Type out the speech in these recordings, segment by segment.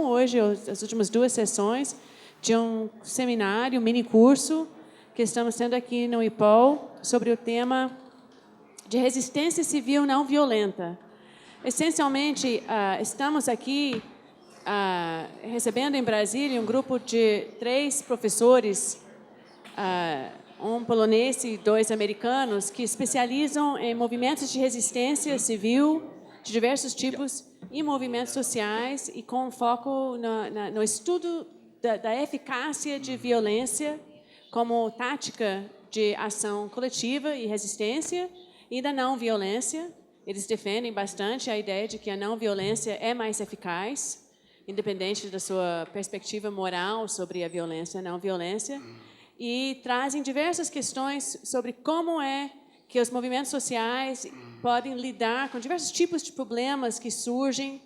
Hoje, as últimas 2 sessões de um seminário, um mini-curso, que estamos tendo aqui no IPOL, sobre o tema de resistência civil não violenta. Essencialmente, estamos aqui recebendo em Brasília um grupo de 3 professores, um polonês e 2 americanos, que especializam em movimentos de resistência civil de diversos tipos e movimentos sociais, e com foco no estudo da eficácia de violência como tática de ação coletiva e resistência, e da não-violência. Eles defendem bastante a ideia de que a não-violência é mais eficaz, independente da sua perspectiva moral sobre a violência e a não-violência, e trazem diversas questões sobre como é que os movimentos sociais podem lidar com diversos tipos de problemas que surgem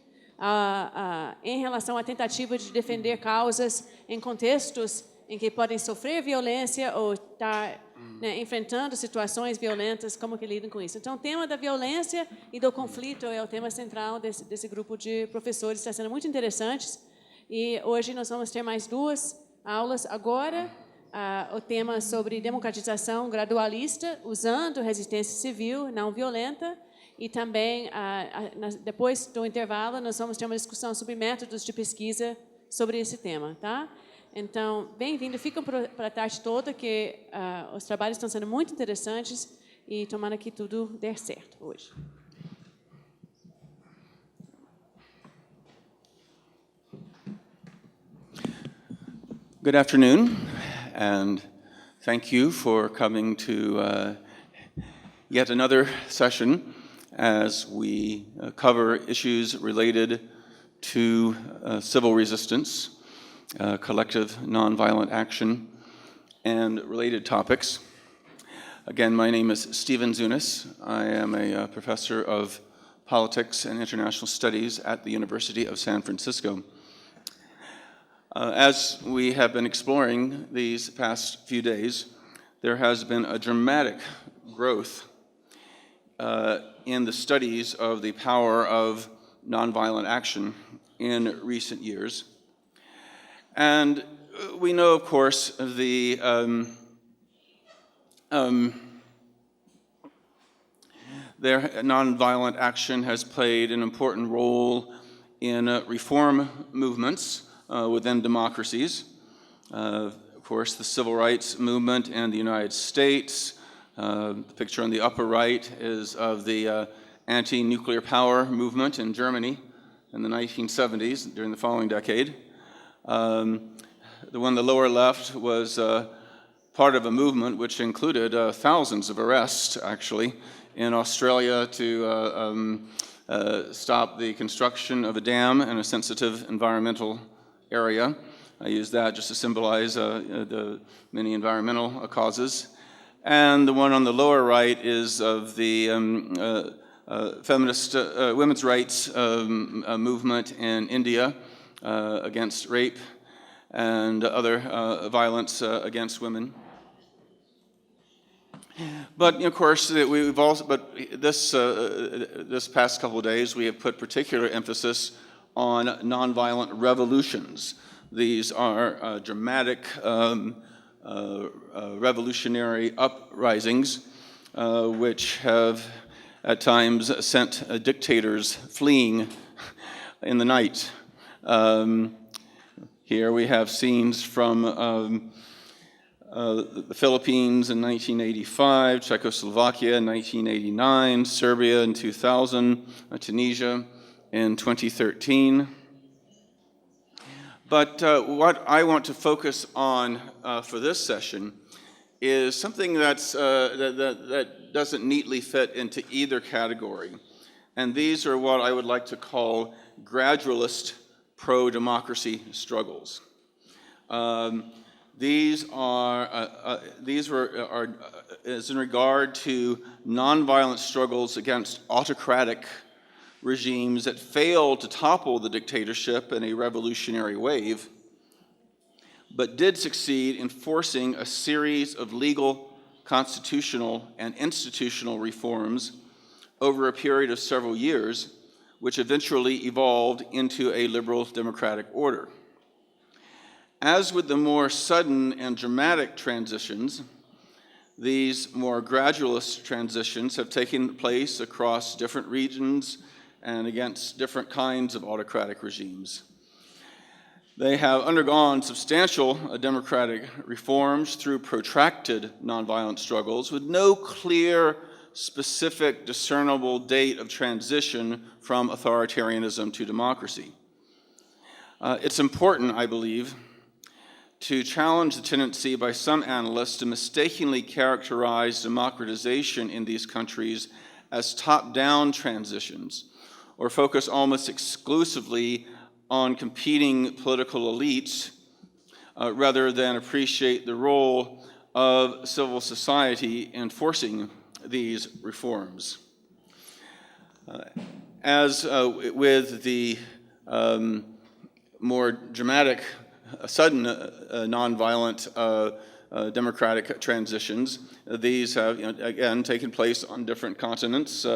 em relação à tentativa de defender causas em contextos em que podem sofrer violência ou estar enfrentando situações violentas, como que lidam com isso. Então, o tema da violência e do conflito é o tema central desse grupo de professores, está sendo muito interessante. E hoje nós vamos ter mais 2 aulas. Agora, o tema sobre democratização gradualista, usando resistência civil não violenta, e também, depois do intervalo, nós vamos ter uma discussão sobre métodos de pesquisa sobre esse tema, tá? Então, bem-vindo, ficam para a tarde toda, que os trabalhos estão sendo muito interessantes e tomara que tudo der certo hoje. Good afternoon, and thank you for coming to yet another session as we cover issues related to civil resistance, collective nonviolent action, and related topics. Again, my name is Stephen Zunis. I am a professor of politics and international studies at the University of San Francisco. As we have been exploring these past few days, there has been a dramatic growth in the studies of the power of nonviolent action in recent years. And we know, of course, the nonviolent action has played an important role in reform movements within democracies. Of course, the civil rights movement in the United States. The picture on the upper right is of the anti-nuclear power movement in Germany in the 1970s, during the following decade. The one on the lower left was part of a movement which included thousands of arrests, actually, in Australia to stop the construction of a dam in a sensitive environmental area. I use that just to symbolize the many environmental causes. And the one on the lower right is of the feminist women's rights movement in India against rape and other violence against women. But of course, we've also. But this past couple of days, we have put particular emphasis on nonviolent revolutions. These are dramatic revolutionary uprisings, which have at times sent dictators fleeing in the night. Here we have scenes from the Philippines in 1985, Czechoslovakia in 1989, Serbia in 2000, Tunisia in 2013. But what I want to focus on for this session is something that doesn't neatly fit into either category. And these are what I would like to call gradualist pro-democracy struggles. These is in regard to nonviolent struggles against autocratic regimes that failed to topple the dictatorship in a revolutionary wave, but did succeed in forcing a series of legal, constitutional, and institutional reforms over a period of several years, which eventually evolved into a liberal democratic order. As with the more sudden and dramatic transitions, these more gradualist transitions have taken place across different regions and against different kinds of autocratic regimes. They have undergone substantial democratic reforms through protracted nonviolent struggles with no clear, specific, discernible date of transition from authoritarianism to democracy. It's important, I believe, to challenge the tendency by some analysts to mistakenly characterize democratization in these countries as top-down transitions, or focus almost exclusively on competing political elites rather than appreciate the role of civil society in forcing these reforms. As with the more dramatic, sudden, nonviolent democratic transitions, these have, again, taken place on different continents.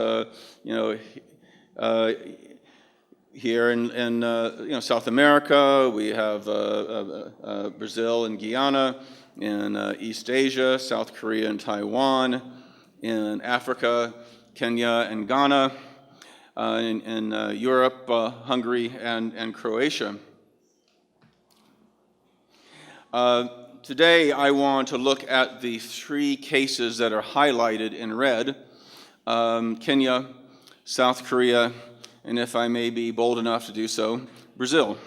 Here in South America, we have Brazil and Guyana. In East Asia, South Korea and Taiwan. In Africa, Kenya and Ghana. In Europe, Hungary and Croatia. Today, I want to look at the three cases that are highlighted in red: Kenya, South Korea, and if I may be bold enough to do so, Brazil.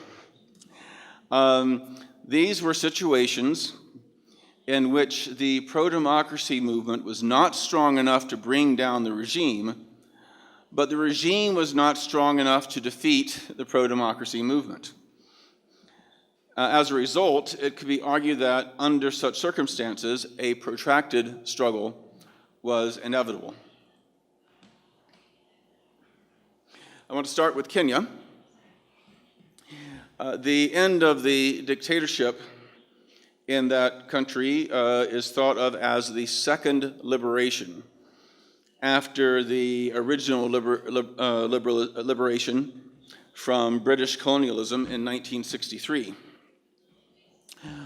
These were situations in which the pro-democracy movement was not strong enough to bring down the regime, but the regime was not strong enough to defeat the pro-democracy movement. As a result, it could be argued that under such circumstances, a protracted struggle was inevitable. I want to start with Kenya. The end of the dictatorship in that country is thought of as the second liberation after the original liberation from British colonialism in 1963.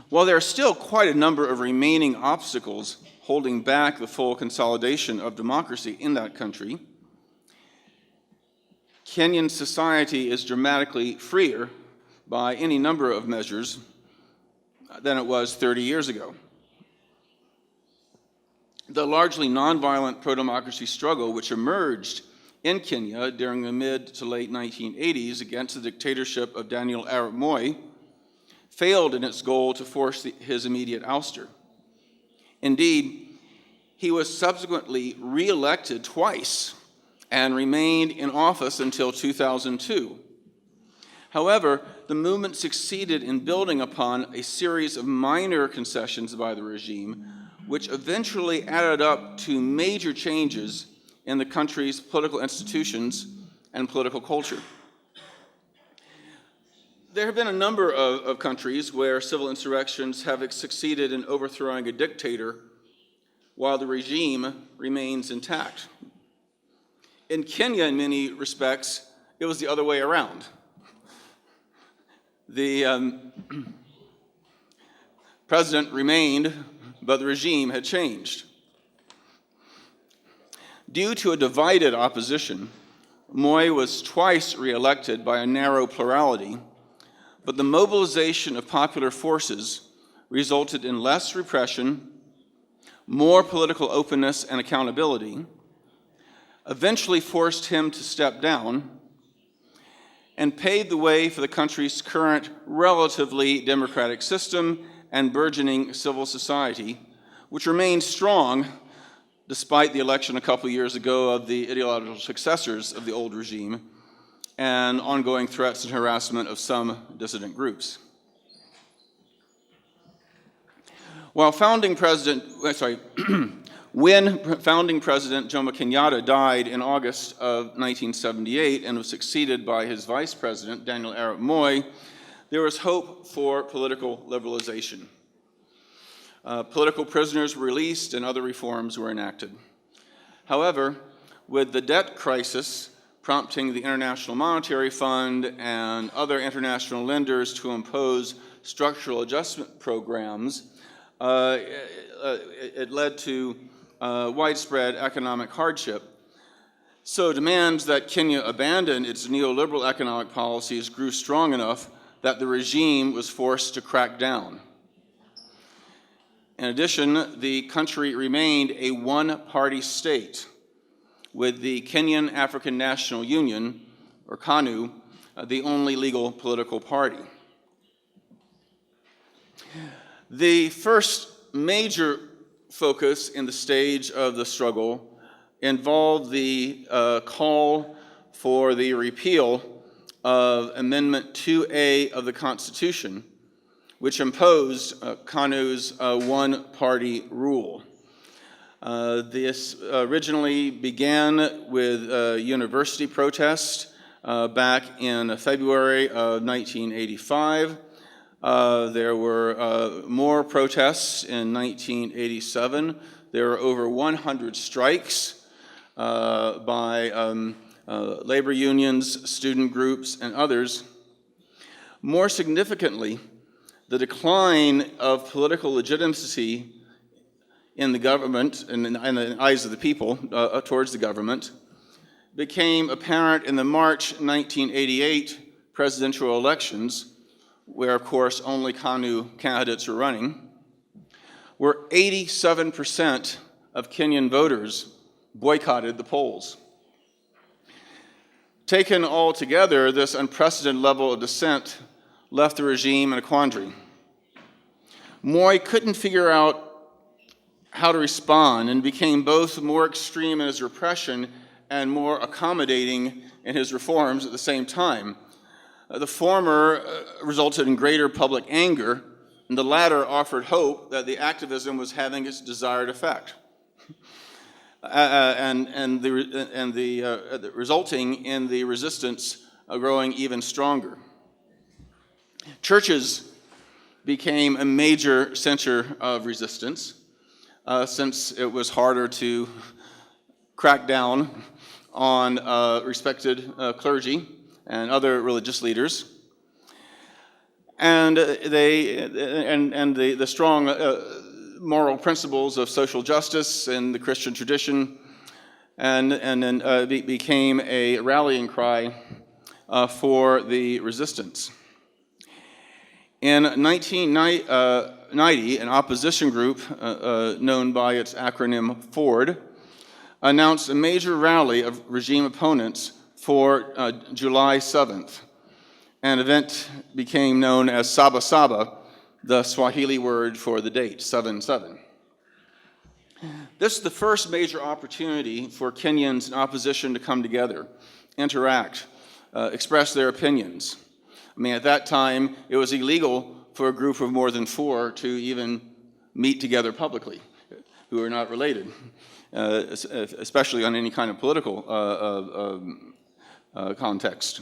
While there are still quite a number of remaining obstacles holding back the full consolidation of democracy in that country, Kenyan society is dramatically freer by any number of measures than it was 30 years ago. The largely nonviolent pro-democracy struggle which emerged in Kenya during the mid to late 1980s against the dictatorship of Daniel Arap Moi failed in its goal to force his immediate ouster. Indeed, he was subsequently re-elected twice and remained in office until 2002. However, the movement succeeded in building upon a series of minor concessions by the regime, which eventually added up to major changes in the country's political institutions and political culture. There have been a number of countries where civil insurrections have succeeded in overthrowing a dictator while the regime remains intact. In Kenya, in many respects, it was the other way around. The president remained, but the regime had changed. Due to a divided opposition, Moi was twice re-elected by a narrow plurality, but the mobilization of popular forces resulted in less repression, more political openness and accountability, eventually forced him to step down, and paved the way for the country's current relatively democratic system and burgeoning civil society, which remains strong despite the election a couple years ago of the ideological successors of the old regime and ongoing threats and harassment of some dissident groups. When founding President Jomo Kenyatta died in August of 1978 and was succeeded by his vice president, Daniel Arap Moi, there was hope for political liberalization. Political prisoners were released and other reforms were enacted. However, with the debt crisis prompting the International Monetary Fund and other international lenders to impose structural adjustment programs, it led to widespread economic hardship. So demands that Kenya abandon its neoliberal economic policies grew strong enough that the regime was forced to crack down. In addition, the country remained a one-party state, with the Kenyan African National Union, or KANU, the only legal political party. The first major focus in the stage of the struggle involved the call for the repeal of Amendment 2A of the Constitution, which imposed KANU's one-party rule. This originally began with university protests back in February of 1985. There were more protests in 1987. There were over 100 strikes by labor unions, student groups, and others. More significantly, the decline of political legitimacy in the government and in the eyes of the people towards the government became apparent in the March 1988 presidential elections, where, of course, only KANU candidates were running, where 87% of Kenyan voters boycotted the polls. Taken all together, this unprecedented level of dissent left the regime in a quandary. Moi couldn't figure out how to respond and became both more extreme in his repression and more accommodating in his reforms at the same time. The former resulted in greater public anger, and the latter offered hope that the activism was having its desired effect, resulting in the resistance growing even stronger. Churches became a major center of resistance, since it was harder to crack down on respected clergy and other religious leaders, and the strong moral principles of social justice and the Christian tradition, and then became a rallying cry for the resistance. In 1990, an opposition group known by its acronym FORD announced a major rally of regime opponents for July 7th. An event became known as Saba Saba, the Swahili word for the date, 7/7. This is the first major opportunity for Kenyans in opposition to come together, interact, express their opinions. I mean, at that time, it was illegal for a group of more than 4 to even meet together publicly, who are not related, especially on any kind of political context.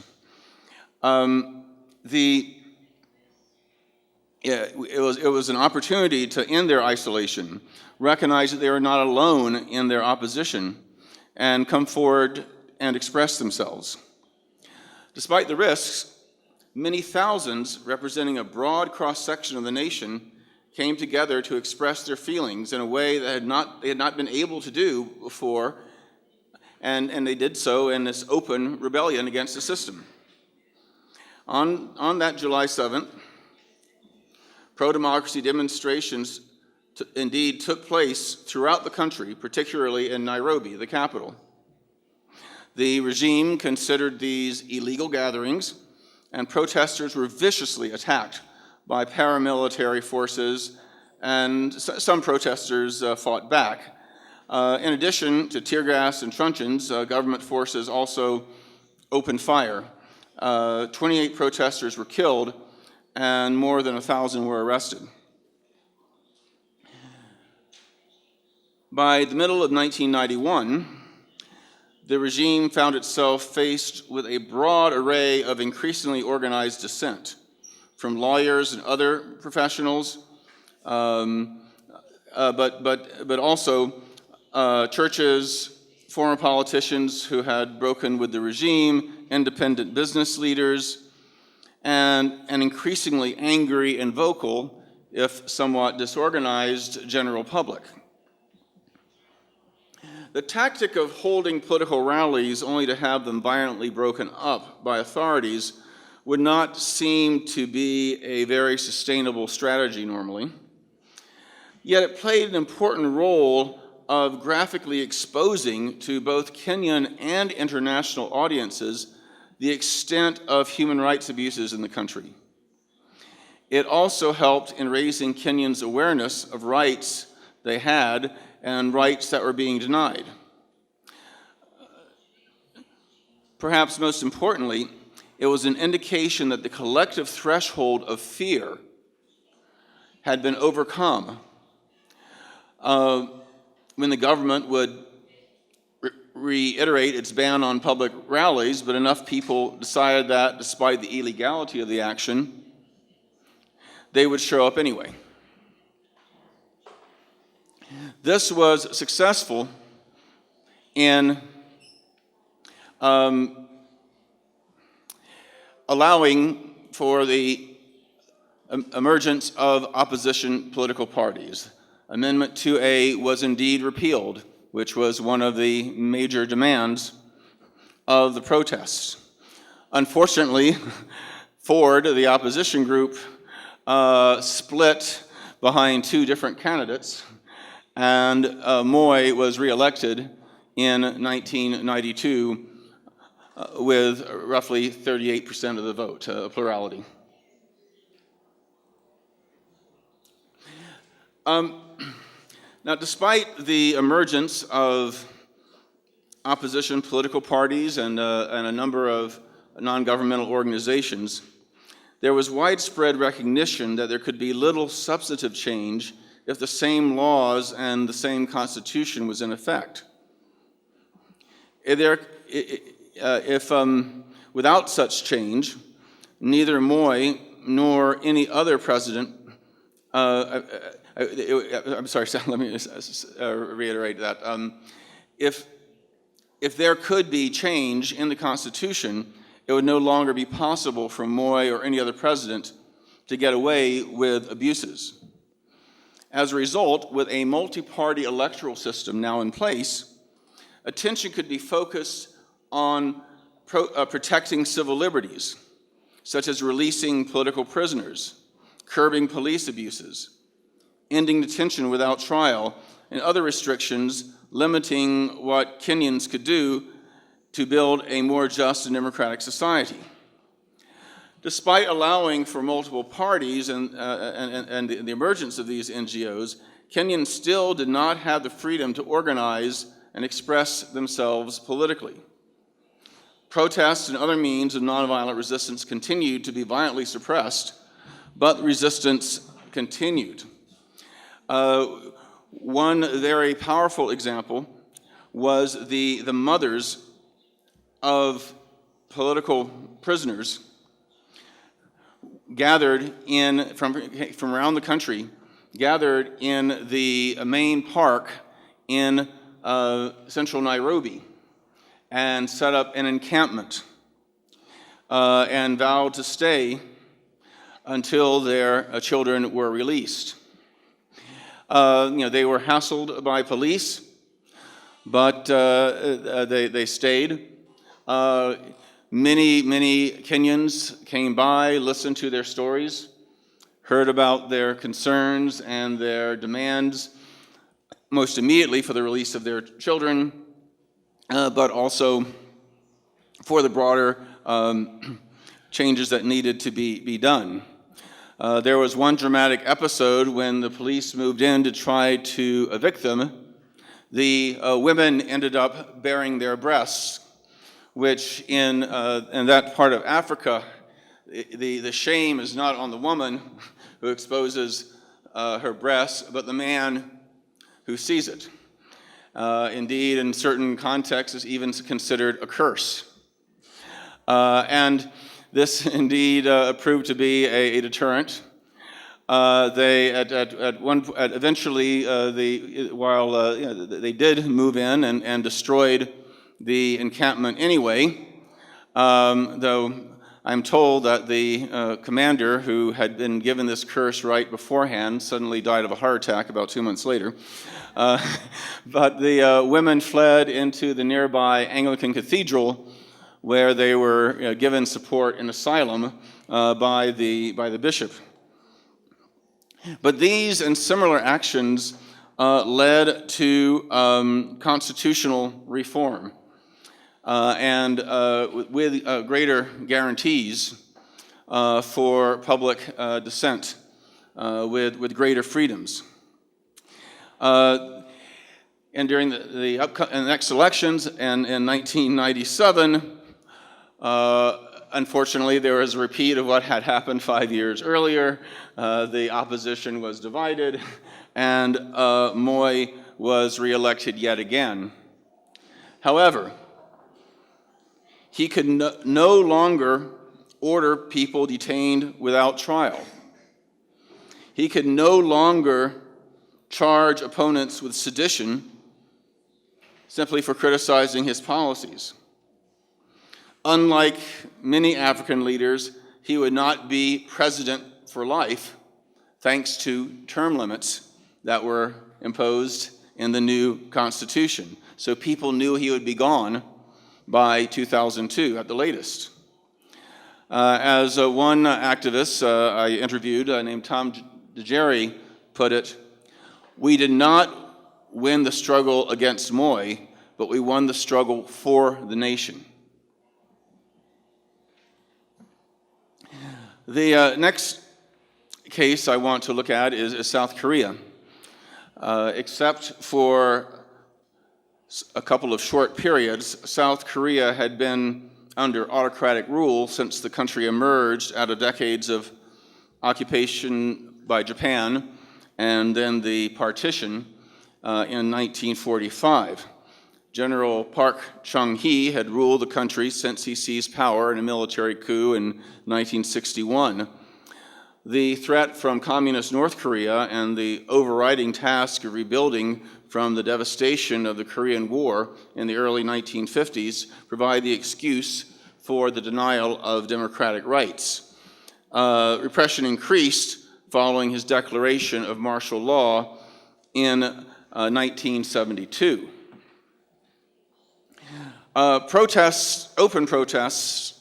It was an opportunity to end their isolation, recognize that they were not alone in their opposition, and come forward and express themselves. Despite the risks, many thousands, representing a broad cross-section of the nation, came together to express their feelings in a way that they had not been able to do before, and they did so in this open rebellion against the system. On that July 7th, pro-democracy demonstrations indeed took place throughout the country, particularly in Nairobi, the capital. The regime considered these illegal gatherings, and protesters were viciously attacked by paramilitary forces, and some protesters fought back. In addition to tear gas and truncheons, government forces also opened fire. 28 protesters were killed, and more than 1,000 were arrested. By the middle of 1991, the regime found itself faced with a broad array of increasingly organized dissent from lawyers and other professionals, but also churches, former politicians who had broken with the regime, independent business leaders, and an increasingly angry and vocal, if somewhat disorganized, general public. The tactic of holding political rallies only to have them violently broken up by authorities would not seem to be a very sustainable strategy normally. Yet it played an important role of graphically exposing to both Kenyan and international audiences the extent of human rights abuses in the country. It also helped in raising Kenyans' awareness of rights they had and rights that were being denied. Perhaps most importantly, it was an indication that the collective threshold of fear had been overcome when the government would reiterate its ban on public rallies, but enough people decided that despite the illegality of the action, they would show up anyway. This was successful in allowing for the emergence of opposition political parties. Amendment 2A was indeed repealed, which was one of the major demands of the protests. Unfortunately, Ford, the opposition group, split behind two different candidates, and Moi was reelected in 1992 with roughly 38% of the vote, a plurality. Now, despite the emergence of opposition political parties and a number of non-governmental organizations, there was widespread recognition that there could be little substantive change if the same laws and the same constitution was in effect. Without such change, neither Moi nor any other president I'm sorry, let me reiterate that. If there could be change in the Constitution, it would no longer be possible for Moi or any other president to get away with abuses. As a result, with a multi-party electoral system now in place, attention could be focused on protecting civil liberties, such as releasing political prisoners, curbing police abuses, ending detention without trial, and other restrictions limiting what Kenyans could do to build a more just and democratic society. Despite allowing for multiple parties and the emergence of these NGOs, Kenyans still did not have the freedom to organize and express themselves politically. Protests and other means of nonviolent resistance continued to be violently suppressed, but resistance continued. One very powerful example was the mothers of political prisoners gathered from around the country, gathered in the main park in central Nairobi and set up an encampment and vowed to stay until their children were released. They were hassled by police, but they stayed. Many Kenyans came by, listened to their stories, heard about their concerns and their demands, most immediately for the release of their children, but also for the broader changes that needed to be done. There was one dramatic episode when the police moved in to try to evict them. The women ended up baring their breasts, which in that part of Africa, the shame is not on the woman who exposes her breasts, but the man who sees it. Indeed, in certain contexts, is even considered a curse. And this indeed proved to be a deterrent. Eventually, they did move in and destroyed the encampment anyway, though I'm told that the commander who had been given this curse right beforehand suddenly died of a heart attack about 2 months later. But the women fled into the nearby Anglican cathedral, where they were given support and asylum by the bishop. But these and similar actions led to constitutional reform and with greater guarantees for public dissent with greater freedoms. And during the next elections and in 1997, unfortunately, there was a repeat of what had happened 5 years earlier. The opposition was divided, and Moi was reelected yet again. However, he could no longer order people detained without trial. He could no longer charge opponents with sedition simply for criticizing his policies. Unlike many African leaders, he would not be president for life, thanks to term limits that were imposed in the new constitution. So people knew he would be gone by 2002 at the latest. As one activist I interviewed named Tom DeJerry put it, "We did not win the struggle against Moi, but we won the struggle for the nation." The next case I want to look at is South Korea. Except for a couple of short periods, South Korea had been under autocratic rule since the country emerged out of decades of occupation by Japan and then the partition in 1945. General Park Chung-hee had ruled the country since he seized power in a military coup in 1961. The threat from communist North Korea and the overriding task of rebuilding from the devastation of the Korean War in the early 1950s provide the excuse for the denial of democratic rights. Repression increased following his declaration of martial law in 1972. Open protests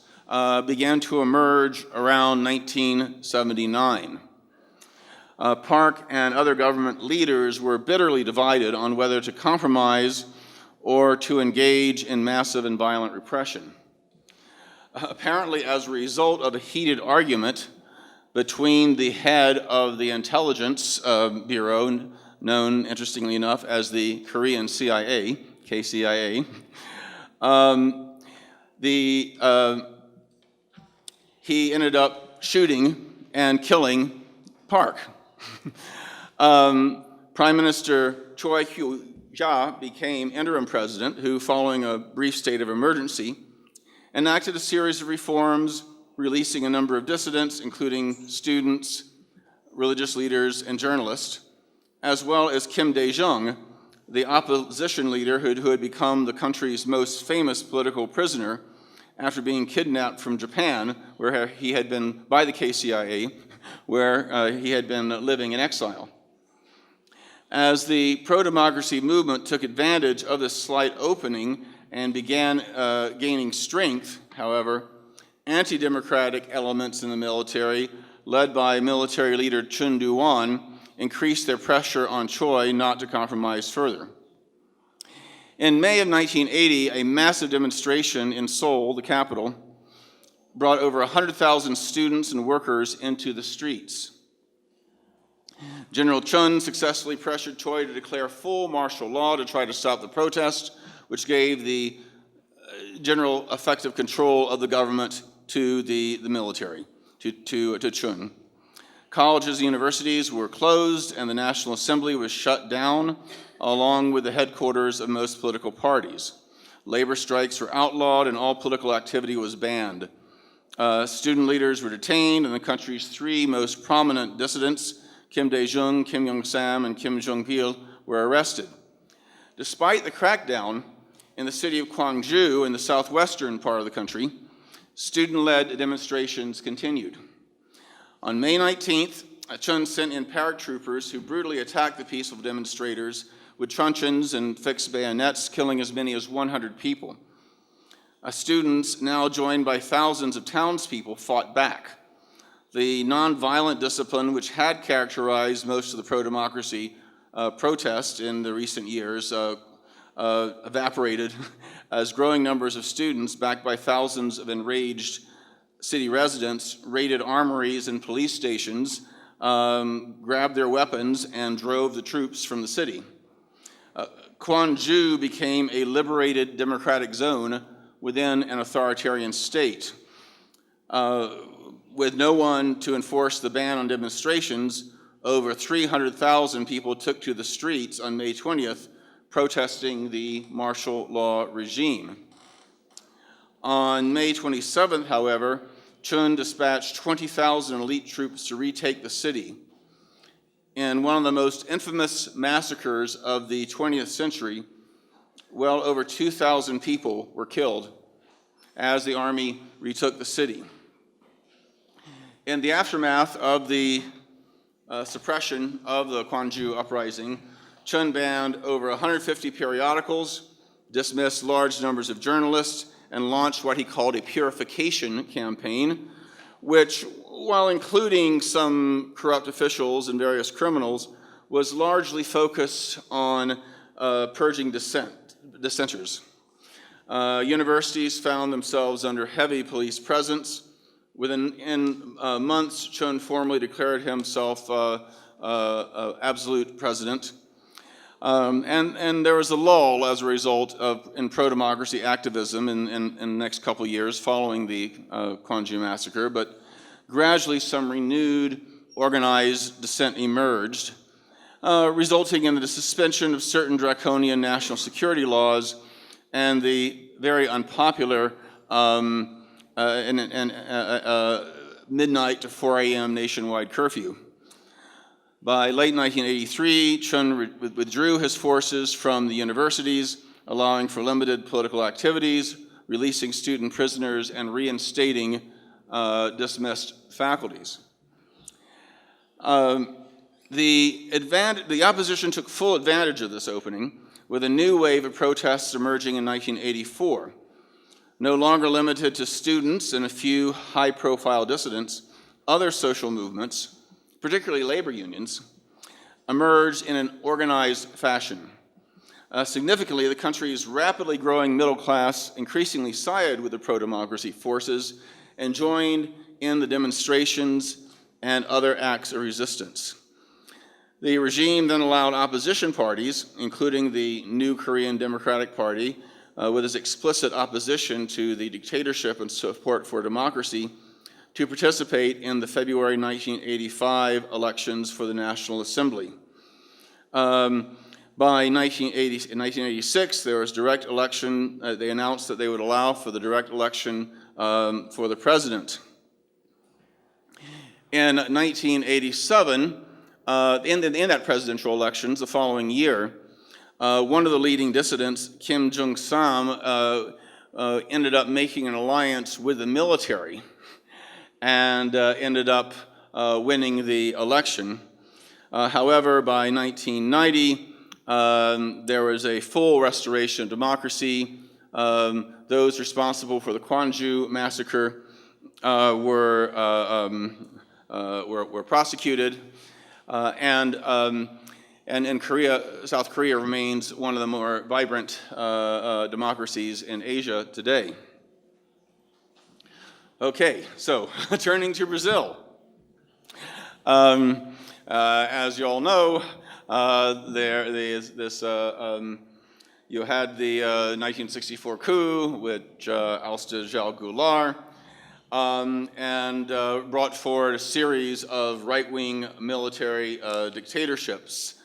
began to emerge around 1979. Park and other government leaders were bitterly divided on whether to compromise or to engage in massive and violent repression. Apparently, as a result of a heated argument between the head of the intelligence bureau, known, interestingly enough, as the Korean CIA, KCIA, he ended up shooting and killing Park. Prime Minister Choi Kyu-ja became interim president, who, following a brief state of emergency, enacted a series of reforms, releasing a number of dissidents, including students, religious leaders, and journalists, as well as Kim Dae-jung, the opposition leader who had become the country's most famous political prisoner after being kidnapped from Japan, where he had been, by the KCIA, where he had been living in exile. As the pro-democracy movement took advantage of this slight opening and began gaining strength, however, anti-democratic elements in the military, led by military leader Chun Doo-won, increased their pressure on Choi not to compromise further. In May of 1980, a massive demonstration in Seoul, the capital, brought over 100,000 students and workers into the streets. General Chun successfully pressured Choi to declare full martial law to try to stop the protest, which gave the general effective control of the government to the military, to Chun. Colleges and universities were closed, and the National Assembly was shut down, along with the headquarters of most political parties. Labor strikes were outlawed, and all political activity was banned. Student leaders were detained, and the country's three most prominent dissidents, Kim Dae-jung, Kim Young-sam, and Kim Jong-pil, were arrested. Despite the crackdown in the city of Gwangju in the southwestern part of the country, student-led demonstrations continued. On May 19th, Chun sent in paratroopers who brutally attacked the peaceful demonstrators with truncheons and fixed bayonets, killing as many as 100 people. Students, now joined by thousands of townspeople, fought back. The nonviolent discipline, which had characterized most of the pro-democracy protests in the recent years, evaporated as growing numbers of students, backed by thousands of enraged city residents, raided armories and police stations, grabbed their weapons, and drove the troops from the city. Gwangju became a liberated democratic zone within an authoritarian state. With no one to enforce the ban on demonstrations, over 300,000 people took to the streets on May 20th, protesting the martial law regime. On May 27th, however, Chun dispatched 20,000 elite troops to retake the city. In one of the most infamous massacres of the 20th century, well over 2,000 people were killed as the army retook the city. In the aftermath of the suppression of the Gwangju uprising, Chun banned over 150 periodicals, dismissed large numbers of journalists, and launched what he called a purification campaign, which, while including some corrupt officials and various criminals, was largely focused on purging dissenters. Universities found themselves under heavy police presence. Within months, Chun formally declared himself absolute president. And there was a lull as a result in pro-democracy activism in the next couple years following the Gwangju massacre, but gradually some renewed organized dissent emerged, resulting in the suspension of certain draconian national security laws and the very unpopular midnight to 4 a.m. nationwide curfew. By late 1983, Chun withdrew his forces from the universities, allowing for limited political activities, releasing student prisoners, and reinstating dismissed faculties. The opposition took full advantage of this opening, with a new wave of protests emerging in 1984. No longer limited to students and a few high-profile dissidents, other social movements, particularly labor unions, emerged in an organized fashion. Significantly, the country's rapidly growing middle class increasingly sided with the pro-democracy forces and joined in the demonstrations and other acts of resistance. The regime then allowed opposition parties, including the New Korean Democratic Party, with its explicit opposition to the dictatorship and support for democracy, to participate in the February 1985 elections for the National Assembly. By 1986, there was direct election. They announced that they would allow for the direct election for the president. In 1987, in that presidential elections the following year, one of the leading dissidents, Kim Jong-sam, ended up making an alliance with the military and ended up winning the election. However, by 1990, there was a full restoration of democracy. Those responsible for the Gwangju massacre were prosecuted, and South Korea remains one of the more vibrant democracies in Asia today. Okay, so turning to Brazil. As you all know, you had the 1964 coup, which ousted João Goulart, and brought forward a series of right-wing military dictatorships.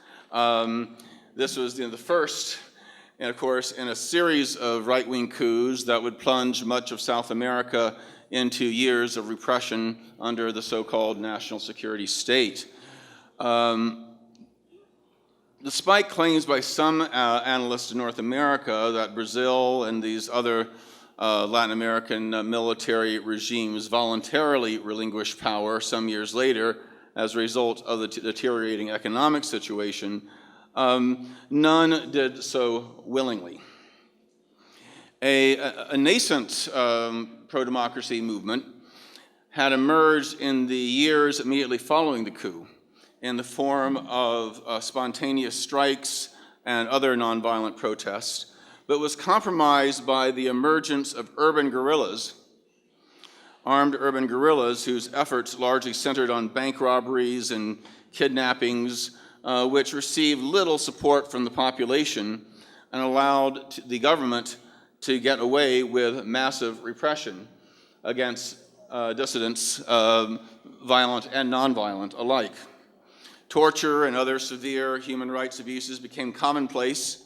This was the first, and of course, in a series of right-wing coups that would plunge much of South America into years of repression under the so-called national security state. Despite claims by some analysts in North America that Brazil and these other Latin American military regimes voluntarily relinquished power some years later as a result of the deteriorating economic situation, none did so willingly. A nascent pro-democracy movement had emerged in the years immediately following the coup in the form of spontaneous strikes and other nonviolent protests, but was compromised by the emergence of urban guerrillas, armed urban guerrillas whose efforts largely centered on bank robberies and kidnappings, which received little support from the population and allowed the government to get away with massive repression against dissidents, violent and nonviolent alike. Torture and other severe human rights abuses became commonplace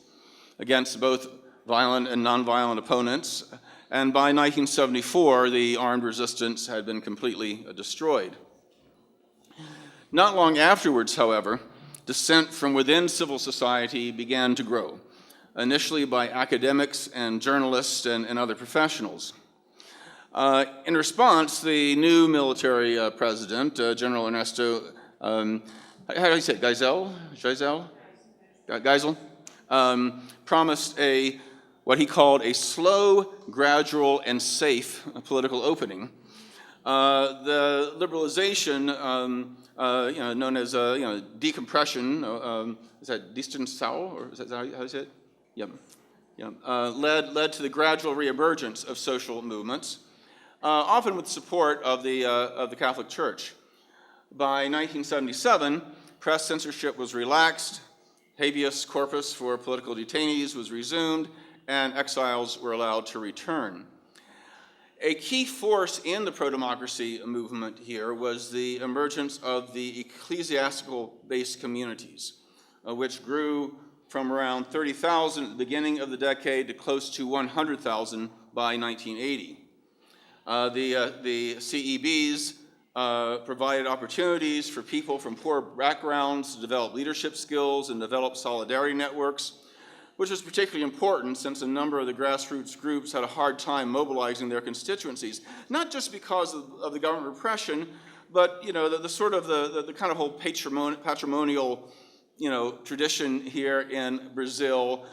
against both violent and nonviolent opponents, and by 1974, the armed resistance had been completely destroyed. Not long afterwards, however, dissent from within civil society began to grow, initially by academics and journalists and other professionals. In response, the new military president, General Ernesto, how do you say it, Geisel, promised what he called a slow, gradual, and safe political opening. The liberalization, known as decompression, is that distancial, or is that how you say it? Yep. Led to the gradual reemergence of social movements, often with support of the Catholic Church. By 1977, press censorship was relaxed, habeas corpus for political detainees was resumed, and exiles were allowed to return. A key force in the pro-democracy movement here was the emergence of the ecclesiastical-based communities, which grew from around 30,000 at the beginning of the decade to close to 100,000 by 1980. The CEBs provided opportunities for people from poor backgrounds to develop leadership skills and develop solidarity networks, which was particularly important since a number of the grassroots groups had a hard time mobilizing their constituencies, not just because of the government repression, but the kind of whole patrimonial tradition here in Brazil,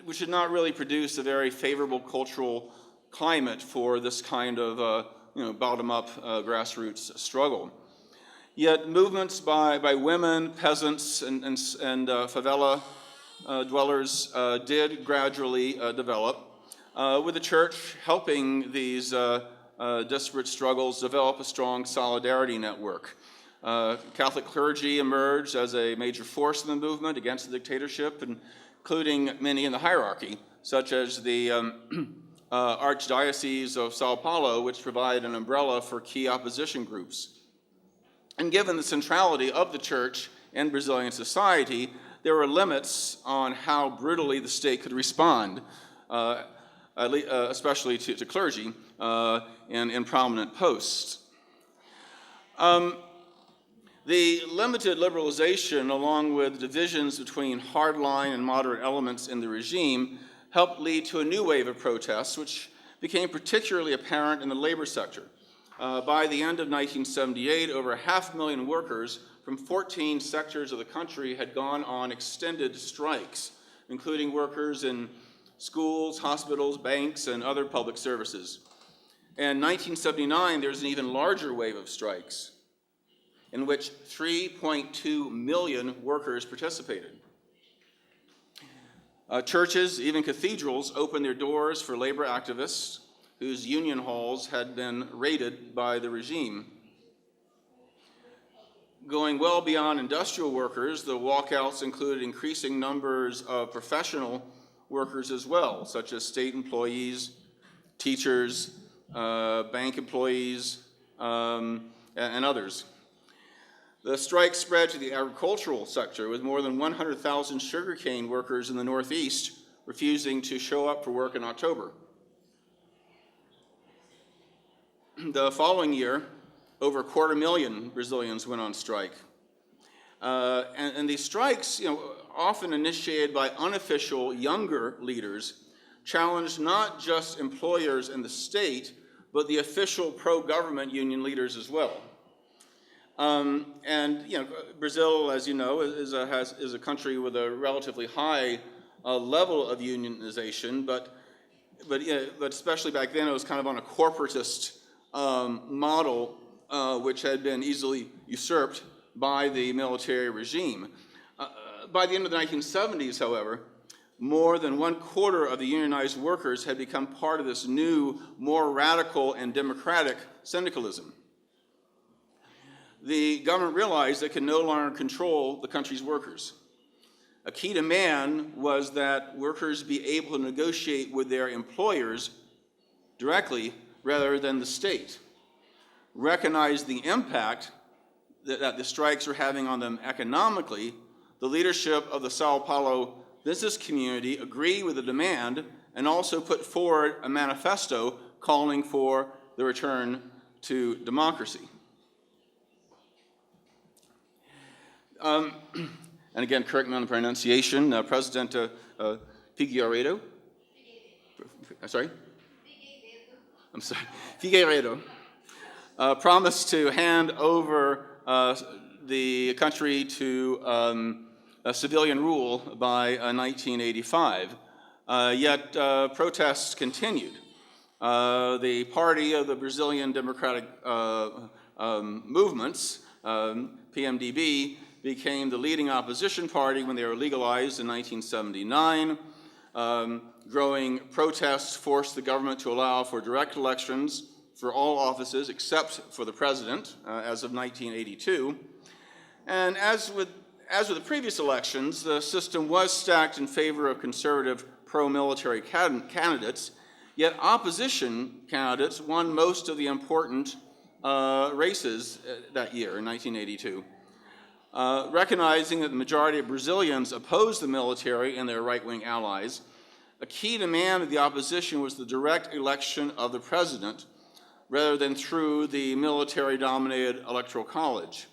which did not really produce a very favorable cultural climate for this kind of bottom-up grassroots struggle. Yet movements by women, peasants, and favela dwellers did gradually develop, with the church helping these disparate struggles develop a strong solidarity network. Catholic clergy emerged as a major force in the movement against the dictatorship, including many in the hierarchy, such as the Archdiocese of Sao Paulo, which provided an umbrella for key opposition groups. And given the centrality of the church in Brazilian society, there were limits on how brutally the state could respond, especially to clergy in prominent posts. The limited liberalization, along with divisions between hardline and moderate elements in the regime, helped lead to a new wave of protests, which became particularly apparent in the labor sector. By the end of 1978, over 500,000 workers from 14 sectors of the country had gone on extended strikes, including workers in schools, hospitals, banks, and other public services. In 1979, there was an even larger wave of strikes, in which 3.2 million workers participated. Churches, even cathedrals, opened their doors for labor activists whose union halls had been raided by the regime. Going well beyond industrial workers, the walkouts included increasing numbers of professional workers as well, such as state employees, teachers, bank employees, and others. The strike spread to the agricultural sector, with more than 100,000 sugarcane workers in the Northeast refusing to show up for work in October. the following year, over 250,000 Brazilians went on strike. And these strikes, often initiated by unofficial younger leaders, challenged not just employers in the state, but the official pro-government union leaders as well. Brazil, as you know, is a country with a relatively high level of unionization, but especially back then, it was kind of on a corporatist model, which had been easily usurped by the military regime. By the end of the 1970s, however, more than 1/4 of the unionized workers had become part of this new, more radical and democratic syndicalism. The government realized it could no longer control the country's workers. A key demand was that workers be able to negotiate with their employers directly rather than the state. Recognize the impact that the strikes were having on them economically, the leadership of the Sao Paulo business community agreed with the demand and also put forward a manifesto calling for the return to democracy. And again, correct me on the pronunciation, President Figueiredo. Figueiredo promised to hand over the country to a civilian rule by 1985. Yet protests continued. The party of the Brazilian Democratic Movements, PMDB, became the leading opposition party when they were legalized in 1979. Growing protests forced the government to allow for direct elections for all offices except for the president as of 1982. And as with the previous elections, the system was stacked in favor of conservative pro-military candidates, yet opposition candidates won most of the important races that year in 1982. Recognizing that the majority of Brazilians opposed the military and their right-wing allies, a key demand of the opposition was the direct election of the president rather than through the military-dominated electoral college.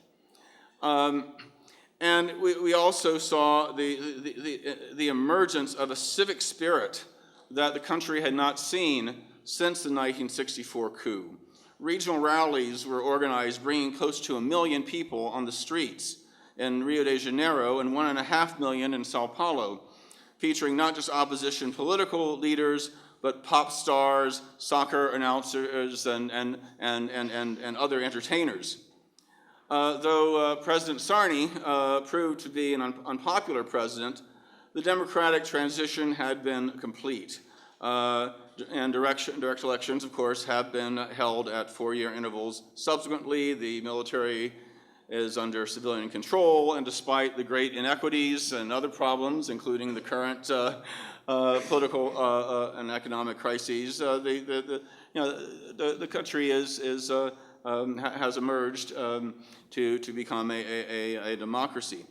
And we also saw the emergence of a civic spirit that the country had not seen since the 1964 coup. Regional rallies were organized, bringing close to 1 million people on the streets in Rio de Janeiro and 1.5 million in Sao Paulo, featuring not just opposition political leaders, but pop stars, soccer announcers, and other entertainers. Though President Sarney proved to be an unpopular president, the democratic transition had been complete. And direct elections, of course, have been held at 4-year intervals. Subsequently, the military is under civilian control, and despite the great inequities and other problems, including the current political and economic crises, the country has emerged to become a democracy.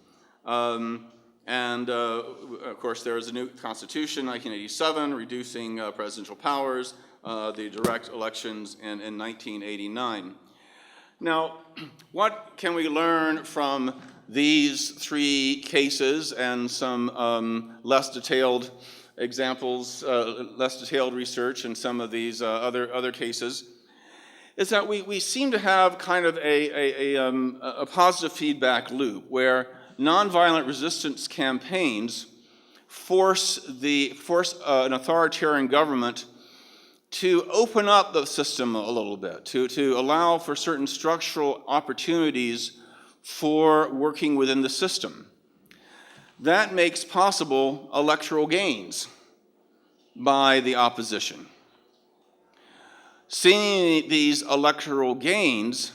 And of course, there is a new constitution, 1987, reducing presidential powers, the direct elections in 1989. Now, what can we learn from these 3 cases and some less detailed examples, less detailed research in some of these other cases? Is that we seem to have kind of a positive feedback loop where nonviolent resistance campaigns force an authoritarian government to open up the system a little bit, to allow for certain structural opportunities for working within the system. That makes possible electoral gains by the opposition. Seeing these electoral gains,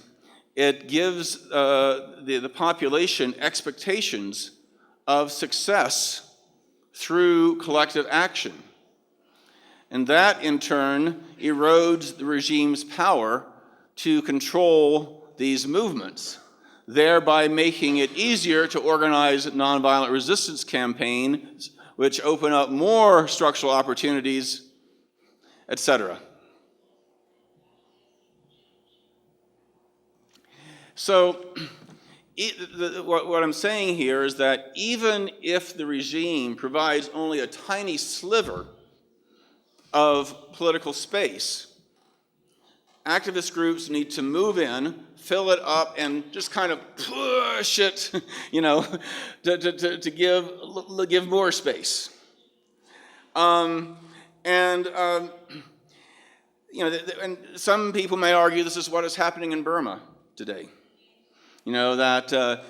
it gives the population expectations of success through collective action. And that, in turn, erodes the regime's power to control these movements, thereby making it easier to organize nonviolent resistance campaigns, which open up more structural opportunities, etc. So what I'm saying here is that even if the regime provides only a tiny sliver of political space, activist groups need to move in, fill it up, and just kind of push it, to give more space. And some people may argue this is what is happening in Burma today. The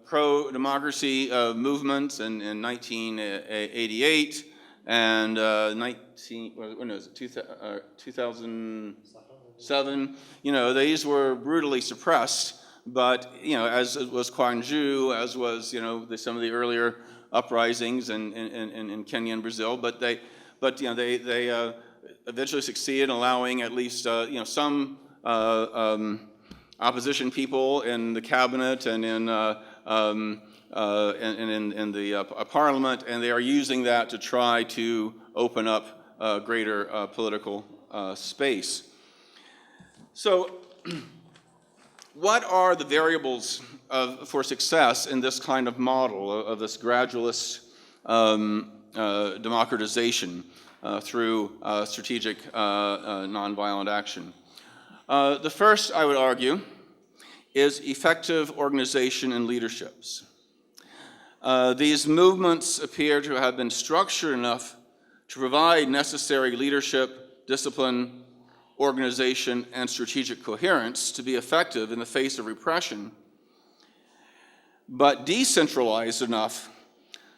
pro-democracy movements in 1988 and 2007, these were brutally suppressed. But as was Kwanju, as was some of the earlier uprisings in Kenya and Brazil, but they eventually succeeded in allowing at least some opposition people in the cabinet and in the parliament, and they are using that to try to open up greater political space. So, what are the variables for success in this kind of model of this gradualist democratization through strategic nonviolent action? The first, I would argue, is effective organization and leaderships. These movements appear to have been structured enough to provide necessary leadership, discipline, organization, and strategic coherence to be effective in the face of repression, but decentralized enough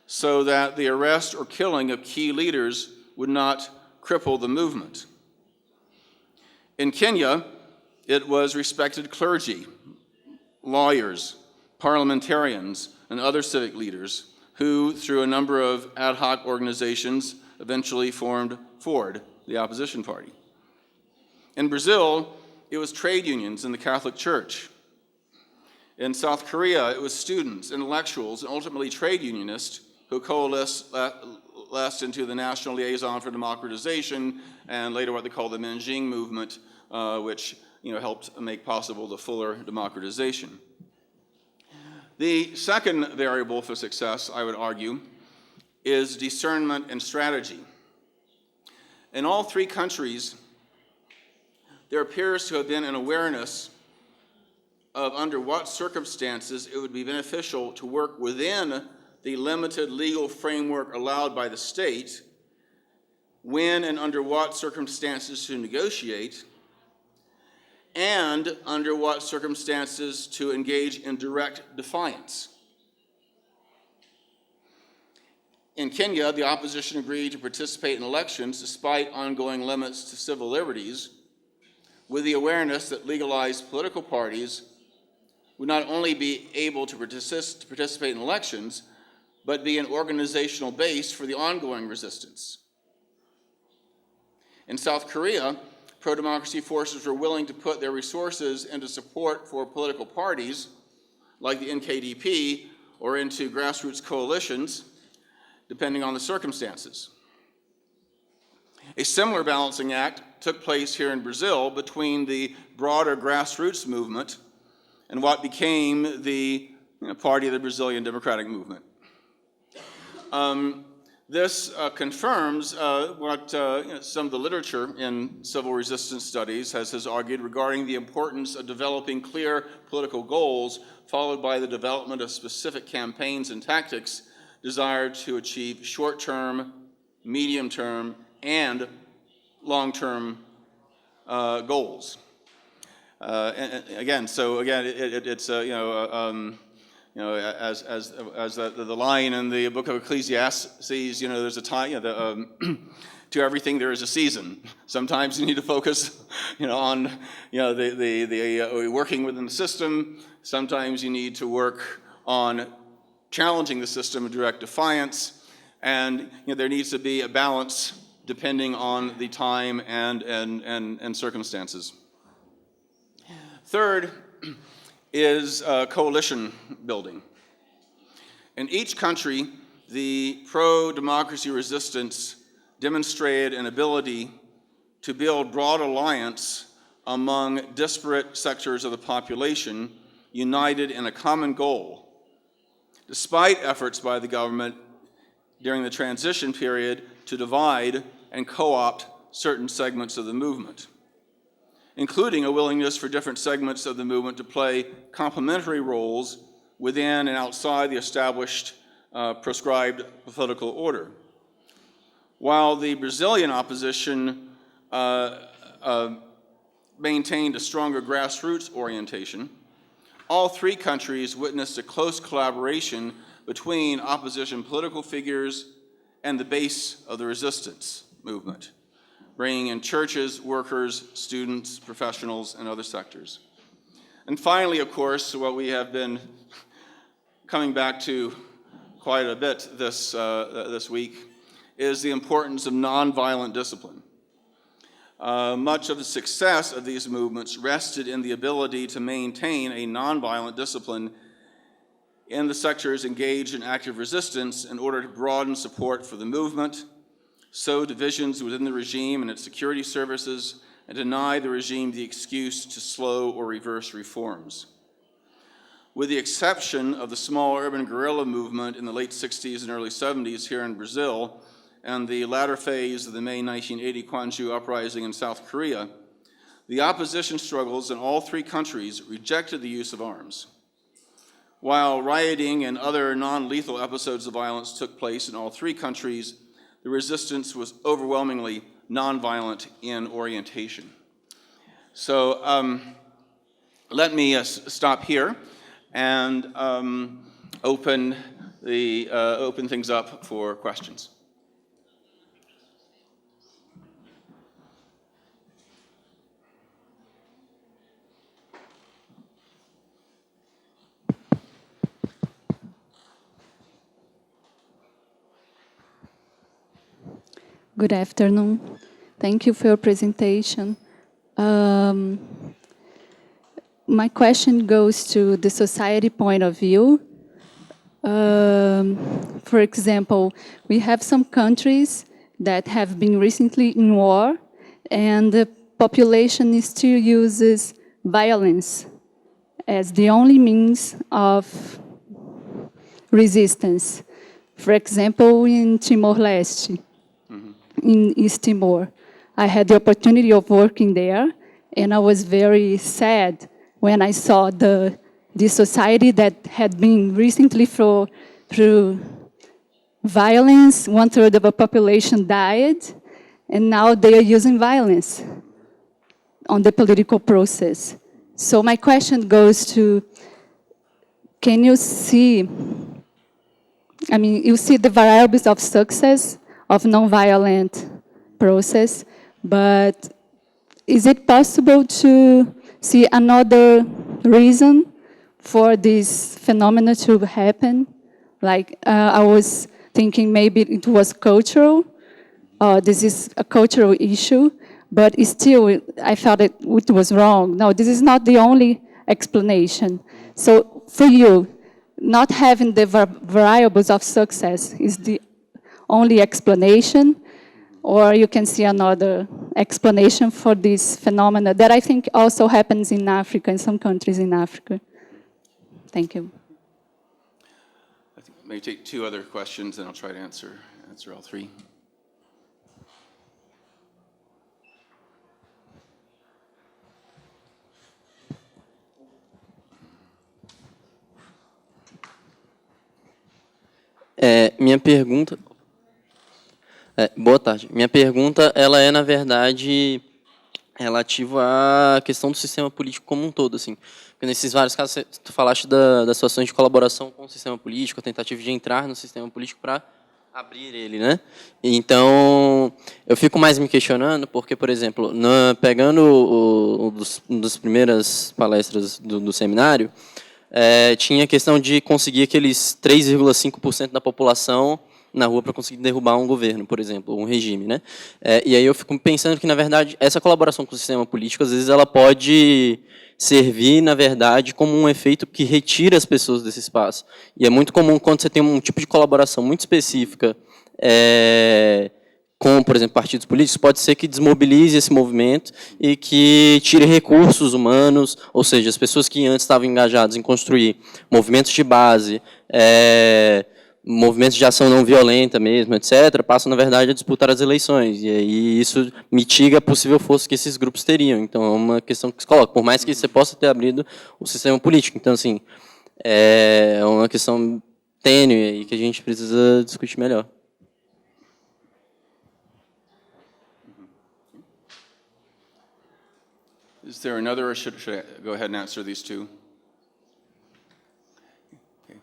so that the arrest or killing of key leaders would not cripple the movement. In Kenya, it was respected clergy, lawyers, parliamentarians, and other civic leaders who, through a number of ad hoc organizations, eventually formed FORD, the opposition party. In Brazil, it was trade unions in the Catholic Church. In South Korea, it was students, intellectuals, and ultimately trade unionists who coalesced into the National Liaison for Democratization, and later what they call the Nanjing movement, which helped make possible the fuller democratization. The second variable for success, I would argue, is discernment and strategy. In all three countries, there appears to have been an awareness of under what circumstances it would be beneficial to work within the limited legal framework allowed by the state, when and under what circumstances to negotiate, and under what circumstances to engage in direct defiance. In Kenya, the opposition agreed to participate in elections despite ongoing limits to civil liberties, with the awareness that legalized political parties would not only be able to participate in elections, but be an organizational base for the ongoing resistance. In South Korea, pro-democracy forces were willing to put their resources into support for political parties, like the NKDP, or into grassroots coalitions, depending on the circumstances. A similar balancing act took place here in Brazil between the broader grassroots movement and what became the party of the Brazilian Democratic Movement. This confirms what some of the literature in civil resistance studies has argued regarding the importance of developing clear political goals, followed by the development of specific campaigns and tactics desired to achieve short-term, medium-term, and long-term goals. It's as the line in the book of Ecclesiastes, there's a time, to everything there is a season. Sometimes you need to focus, on, the working within the system. Sometimes you need to work on challenging the system in direct defiance, and there needs to be a balance depending on the time and circumstances. Third is coalition building. In each country, the pro-democracy resistance demonstrated an ability to build broad alliance among disparate sectors of the population united in a common goal, despite efforts by the government during the transition period to divide and co-opt certain segments of the movement, including a willingness for different segments of the movement to play complementary roles within and outside the established prescribed political order. While the Brazilian opposition maintained a stronger grassroots orientation, all three countries witnessed a close collaboration between opposition political figures and the base of the resistance movement, bringing in churches, workers, students, professionals, and other sectors. And finally, of course, what we have been coming back to quite a bit this week is the importance of nonviolent discipline. Much of the success of these movements rested in the ability to maintain a nonviolent discipline in the sectors engaged in active resistance in order to broaden support for the movement, sow divisions within the regime and its security services, and deny the regime the excuse to slow or reverse reforms. With the exception of the small urban guerrilla movement in the late 60s and early 70s here in Brazil, and the latter phase of the May 1980 Kwanju uprising in South Korea, the opposition struggles in all three countries rejected the use of arms. While rioting and other non-lethal episodes of violence took place in all three countries, the resistance was overwhelmingly nonviolent in orientation. So let me stop here and open things up for questions. Good afternoon. Thank you for your presentation. My question goes to the society point of view. For example, we have some countries that have been recently in war, and the population still uses violence as the only means of resistance. For example, in Timor-Leste, in East Timor. I had the opportunity of working there, and I was very sad when I saw the society that had been recently through violence. 1/3 of the population died, and now they are using violence on the political process. So my question goes to, can you see, you see the variables of success of non-violent process, but is it possible to see another reason for this phenomenon to happen? Like, I was thinking maybe it was cultural, this is a cultural issue, but still, I felt it was wrong. No, this is not the only explanation. So for you, not having the variables of success is the only explanation, or you can see another explanation for this phenomena that I think also happens in Africa, in some countries in Africa. Thank you. I think maybe take two other questions, and I'll try to answer all three. Minha pergunta... boa tarde. Minha pergunta, ela é, na verdade, relativa à questão do sistema político como um todo, assim. Porque nesses vários casos, tu falaste das situações de colaboração com o sistema político, a tentativa de entrar no sistema político para abrir ele, né? Então, eu fico mais me questionando, porque, por exemplo, pegando uma das primeiras palestras do seminário, tinha a questão de conseguir aqueles 3,5% da população na rua para conseguir derrubar um governo, por exemplo, um regime, né? E aí eu fico pensando que, na verdade, essa colaboração com o sistema político, às vezes, ela pode servir, na verdade, como um efeito que retira as pessoas desse espaço. E é muito comum, quando você tem um tipo de colaboração muito específica com, por exemplo, partidos políticos, pode ser que desmobilize esse movimento e que tire recursos humanos, ou seja, as pessoas que antes estavam engajadas em construir movimentos de base, movimentos de ação não violenta mesmo, etc., passam, na verdade, a disputar as eleições. E aí isso mitiga a possível força que esses grupos teriam. Então, é uma questão que se coloca, por mais que você possa ter abrido o sistema político. Então, assim, é uma questão tênue aí que a gente precisa discutir melhor. Is there another, or should I go ahead and answer these two? Okay.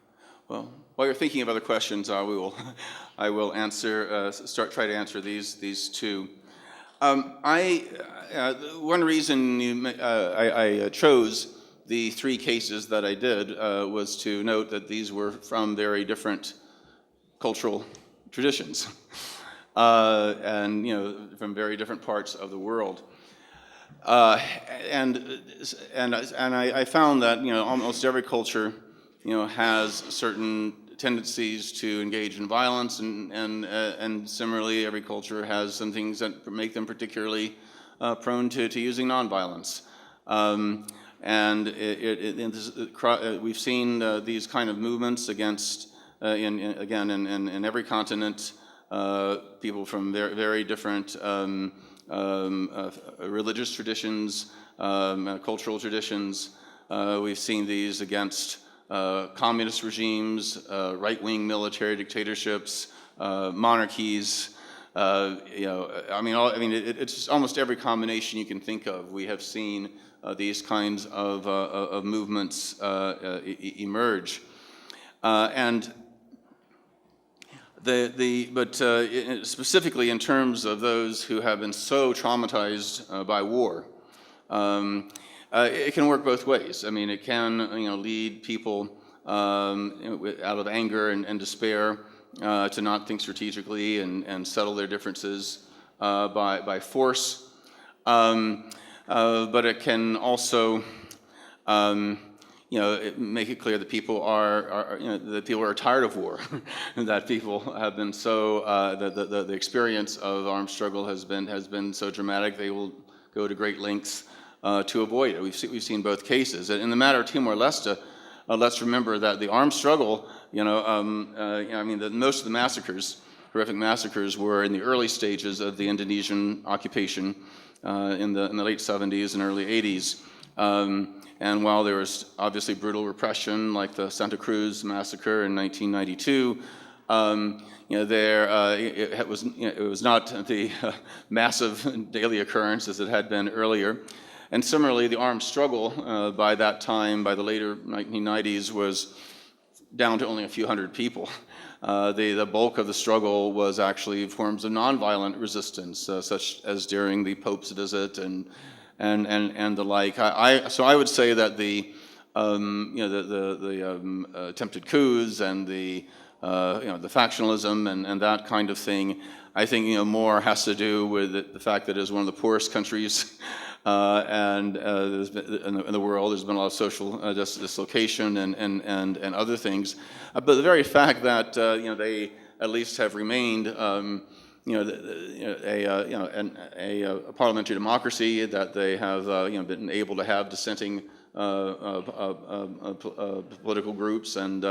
Well, while you're thinking of other questions, I will answer, try to answer these two. One reason I chose the three cases that I did was to note that these were from very different cultural traditions, and from very different parts of the world. And I found that almost every culture has certain tendencies to engage in violence, and similarly every culture has some things that make them particularly prone to using nonviolence. And we've seen these kind of movements against in every continent, people from very different religious traditions, cultural traditions. We've seen these against communist regimes, right-wing military dictatorships, monarchies. It's almost every combination you can think of. We have seen these kinds of movements emerge, but specifically in terms of those who have been so traumatized by war, it can work both ways. I mean, it can lead people out of anger and despair to not think strategically and settle their differences by force. But it can also make it clear that people are tired of war, that people have been so the experience of armed struggle has been so dramatic they will go to great lengths to avoid it. We've seen both cases. In the matter of Timor-Leste, let's remember that the armed struggle, most of the massacres, horrific massacres, were in the early stages of the Indonesian occupation in the late 70s and early 80s. And while there was obviously brutal repression, like the Santa Cruz massacre in 1992, it was not the massive daily occurrence as it had been earlier. And similarly, the armed struggle by that time, by the later 1990s, was down to only a few hundred people. The bulk of the struggle was actually forms of nonviolent resistance, such as during the Pope's visit and the like. So I would say that the attempted coups and the factionalism and that kind of thing, I think more has to do with the fact that it is one of the poorest countries in the world. There's been a lot of social dislocation and other things, but the very fact that they at least have remained a parliamentary democracy, that they have been able to have dissenting political groups and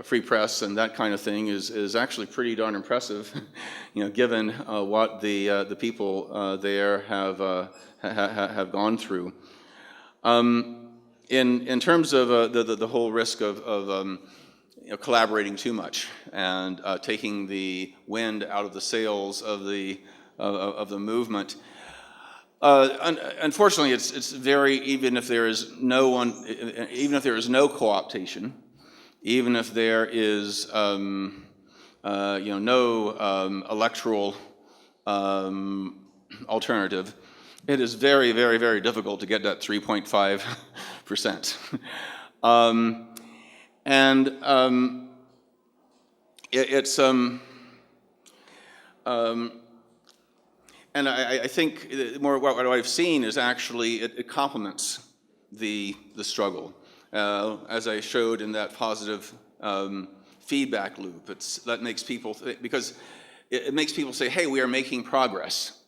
free press and that kind of thing is actually pretty darn impressive, given what the people there have gone through. In terms of the whole risk of collaborating too much and taking the wind out of the sails of the movement. Unfortunately, it's very, even if there is no co-optation, even if there is no electoral alternative, it is very, very, very difficult to get that 3.5%. And I think more what I've seen is actually it complements the struggle, as I showed in that positive feedback loop. That makes people, because it makes people say, hey, we are making progress.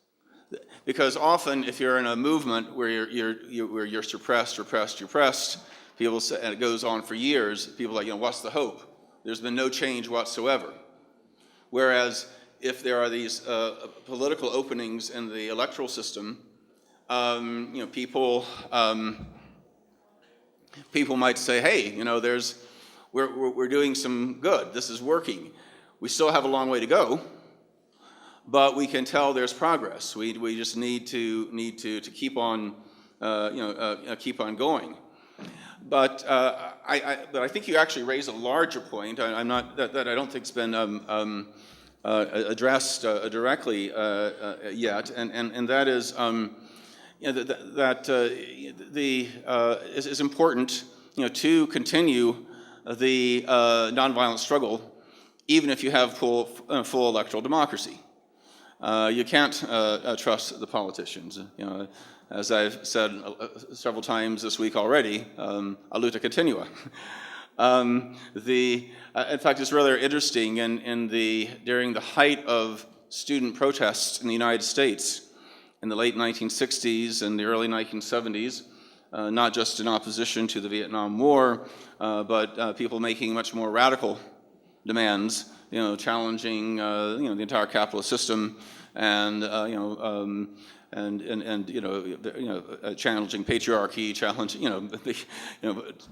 Because often, if you're in a movement where you're suppressed, repressed, people say, and it goes on for years, people are like, what's the hope? There's been no change whatsoever. Whereas, if there are these political openings in the electoral system, people might say, hey, we're doing some good. This is working. We still have a long way to go, but we can tell there's progress. We just need to keep on keep on going. But I think you actually raise a larger point. I'm not that I don't think's been addressed directly yet, and that is is important to continue the nonviolent struggle, even if you have full electoral democracy. You can't trust the politicians. As I've said several times this week already, a luta continua. In fact, it's rather interesting. During the height of student protests in the United States in the late 1960s and the early 1970s, not just in opposition to the Vietnam War, but people making much more radical demands, challenging the entire capitalist system, and challenging patriarchy,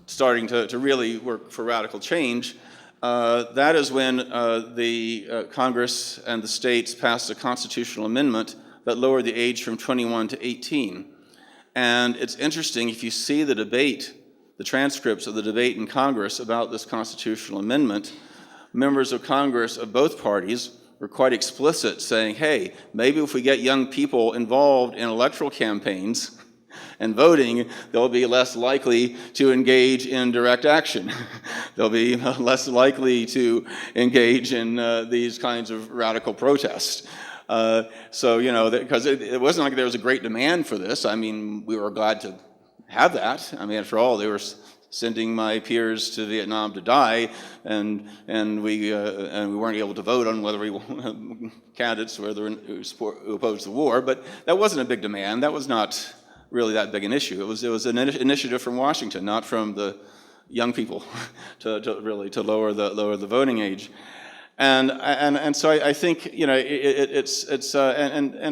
starting to really work for radical change. That is when the Congress and the states passed a constitutional amendment that lowered the age from 21 to 18. And it's interesting, if you see the debate, the transcripts of the debate in Congress about this constitutional amendment, members of Congress of both parties were quite explicit, saying, hey, maybe if we get young people involved in electoral campaigns and voting, they'll be less likely to engage in direct action. They'll be less likely to engage in these kinds of radical protests. Because it wasn't like there was a great demand for this. I mean, we were glad to have that. I mean, after all, they were sending my peers to Vietnam to die, and we weren't able to vote on whether candidates who opposed the war. But that wasn't a big demand. That was not really that big an issue. It was an initiative from Washington, not from the young people, to lower the voting age. And so I think and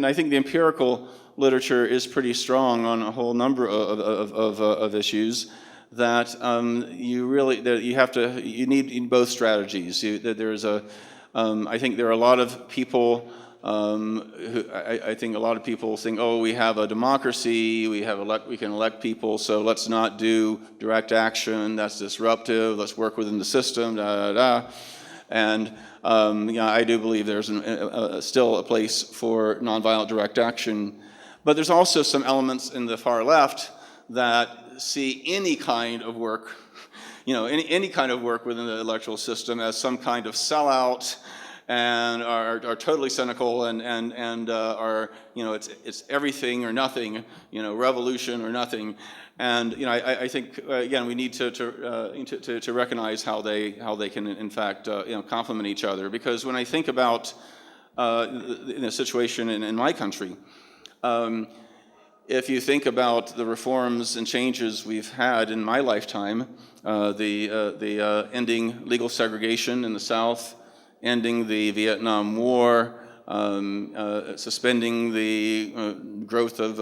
I think the empirical literature is pretty strong on a whole number of issues that you need both strategies. I think there are a lot of people I think a lot of people think, oh, we have a democracy, we can elect people, so let's not do direct action. That's disruptive. Let's work within the system. And I do believe there's still a place for nonviolent direct action. But there's also some elements in the far left that see any kind of work, any kind of work within the electoral system as some kind of sellout, and are totally cynical and are, it's everything or nothing, revolution or nothing. And I think again we need to recognize how they can in fact complement each other. Because when I think about the situation in my country, if you think about the reforms and changes we've had in my lifetime, the ending legal segregation in the South, ending the Vietnam War, suspending the growth of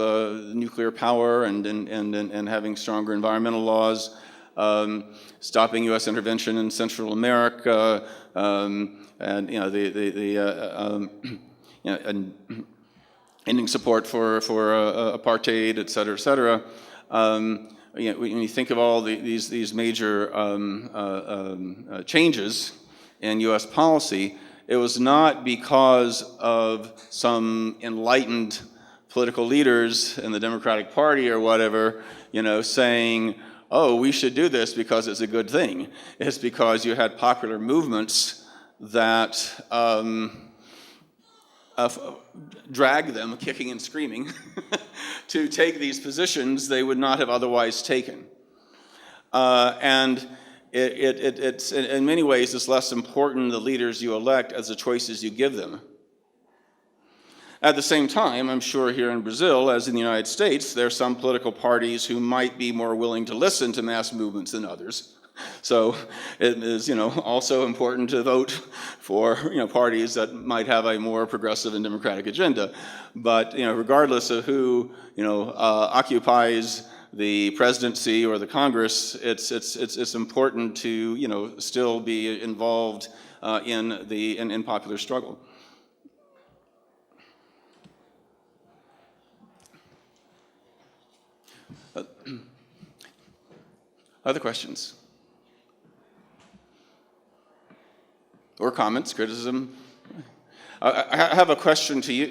nuclear power and having stronger environmental laws, stopping U.S. intervention in Central America, and ending support for apartheid, et cetera, et cetera. When you think of all these major changes in U.S. policy, it was not because of some enlightened political leaders in the Democratic Party or whatever, saying, oh, we should do this because it's a good thing. It's because you had popular movements that drag them, kicking and screaming, to take these positions they would not have otherwise taken. And it's in many ways, it's less important the leaders you elect as the choices you give them. At the same time, I'm sure here in Brazil, as in the United States, there are some political parties who might be more willing to listen to mass movements than others. So it is, also important to vote for, parties that might have a more progressive and democratic agenda. But, regardless of who, occupies the presidency or the Congress, it's important to, still be involved in popular struggle. Other questions? Or comments, criticism? I have a question to you.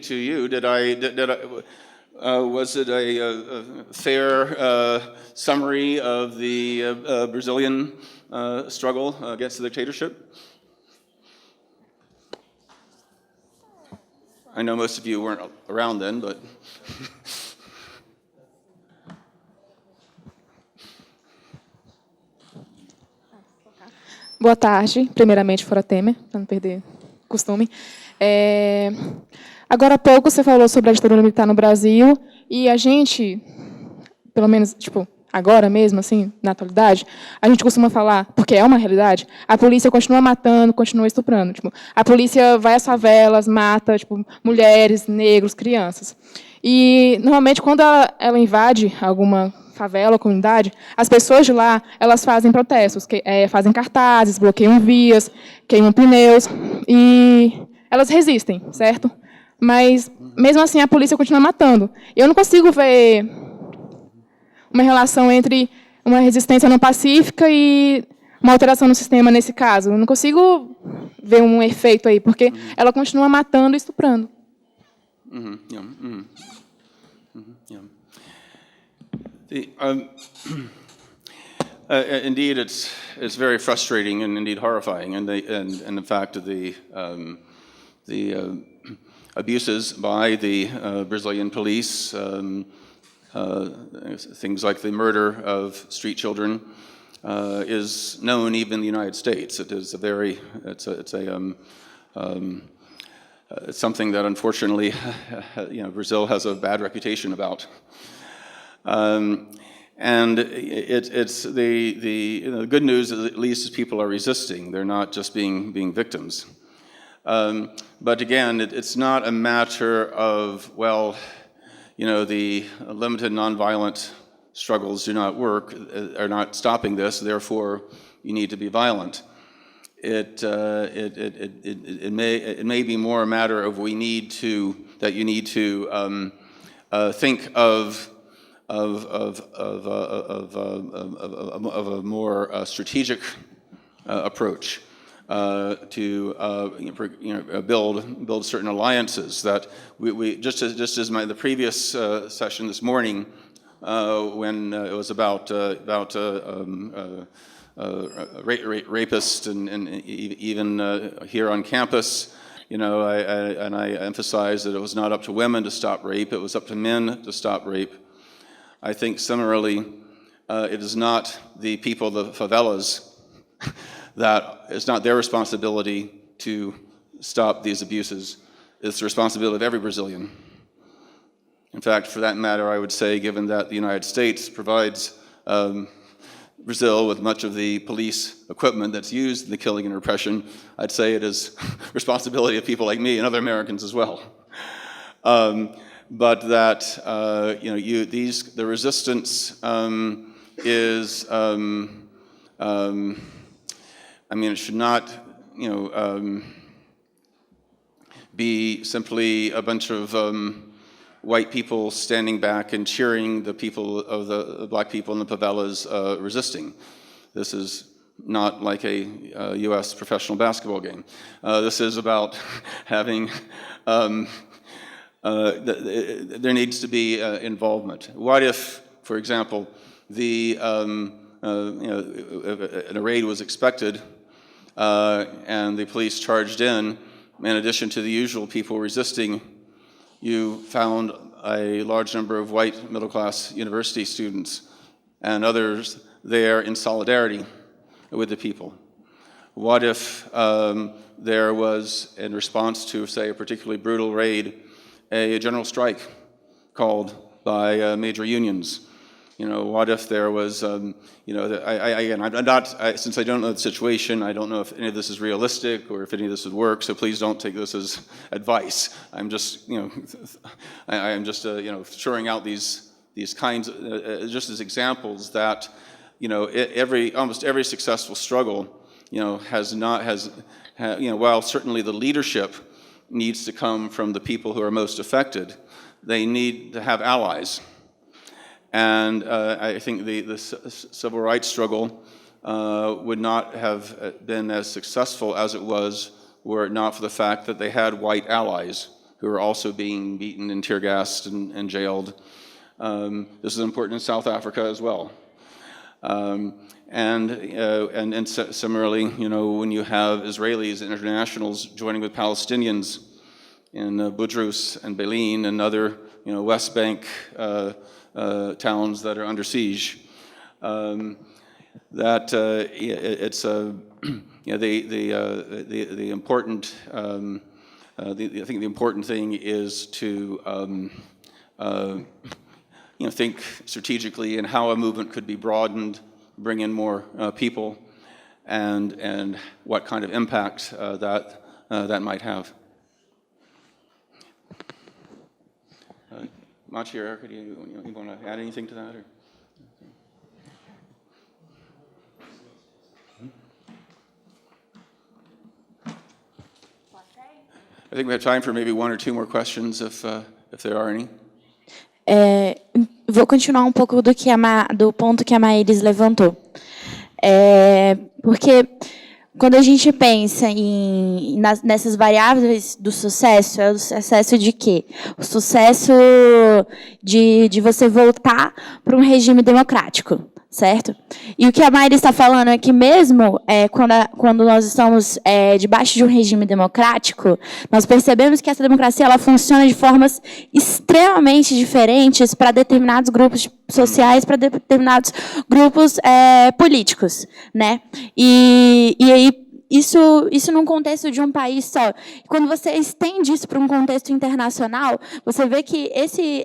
Was it a fair summary of the Brazilian struggle against the dictatorship? I know most of you weren't around then, but... Boa tarde, primeiramente, fora Temer, para não perder costume. Agora há pouco você falou sobre a ditadura militar no Brasil, e a gente, pelo menos, agora mesmo, assim, na atualidade, a gente costuma falar, porque é uma realidade, a polícia continua matando, continua estuprando. A polícia vai às favelas, mata mulheres, negros, crianças. E, normalmente, quando ela invade alguma favela, comunidade, as pessoas de lá, elas fazem protestos, fazem cartazes, bloqueiam vias, queimam pneus, e elas resistem, certo? Mas, mesmo assim, a polícia continua matando. Eu não consigo ver uma relação entre uma resistência não pacífica e uma alteração no sistema nesse caso. Eu não consigo ver um efeito aí, porque ela continua matando e estuprando. Indeed, it's very frustrating and indeed horrifying, and the fact of the abuses by the Brazilian police, things like the murder of street children, is known even in the United States. It's something that unfortunately, Brazil has a bad reputation about. And it's the good news is at least people are resisting. They're not just being victims. But again, it's not a matter of, well, the limited nonviolent struggles do not work, are not stopping this, therefore you need to be violent. It may be more a matter of you need to think of a more strategic approach to build certain alliances that we just as the previous session this morning when it was about rapists and even here on campus, I emphasized that it was not up to women to stop rape, it was up to men to stop rape. I think similarly, it is not the people of the favelas that it's not their responsibility to stop these abuses. It's the responsibility of every Brazilian. In fact, for that matter, I would say, given that the United States provides Brazil with much of the police equipment that's used in the killing and repression, I'd say it is responsibility of people like me and other Americans as well. But that the resistance is it should not be simply a bunch of white people standing back and cheering the people of the black people in the favelas resisting. This is not like a U.S. professional basketball game. This is about having there needs to be involvement. What if, for example, a raid was expected and the police charged in addition to the usual people resisting, you found a large number of white middle-class university students and others there in solidarity with the people? What if there was, in response to, say, a particularly brutal raid, a general strike called by major unions? You know, what if there was, you know, again, I'm not, since I don't know the situation, I don't know if any of this is realistic or if any of this would work, so please don't take this as advice. I'm just, you know, I am just, you know, throwing out these kinds, just as examples that, you know, almost every successful struggle, you know, you know, while certainly the leadership needs to come from the people who are most affected, they need to have allies. And I think the civil rights struggle would not have been as successful as it was were it not for the fact that they had white allies who were also being beaten and tear gassed and jailed. This is important in South Africa as well. And similarly, you know, when you have Israelis and internationals joining with Palestinians in Budrus and Belin and other, you know, West Bank towns that are under siege, that it's you know, the important I think the important thing is to you know, think strategically in how a movement could be broadened, bring in more people, and what kind of impact that might have. Machi or Erica, do you want to add anything to that? Or? I think we have time for maybe one or two more questions, if there are any. Vou continuar pouco do ponto que a Maíris levantou. Porque quando a gente pensa nessas variáveis do sucesso, é o sucesso de quê? O sucesso de você voltar para um regime democrático, certo? E o que a Maíris está falando é que mesmo quando nós estamos debaixo de um regime democrático, nós percebemos que essa democracia ela funciona de formas extremamente diferentes para determinados grupos sociais, para determinados grupos políticos, né? E aí isso num contexto de um país só. Quando você estende isso para um contexto internacional, você vê que esse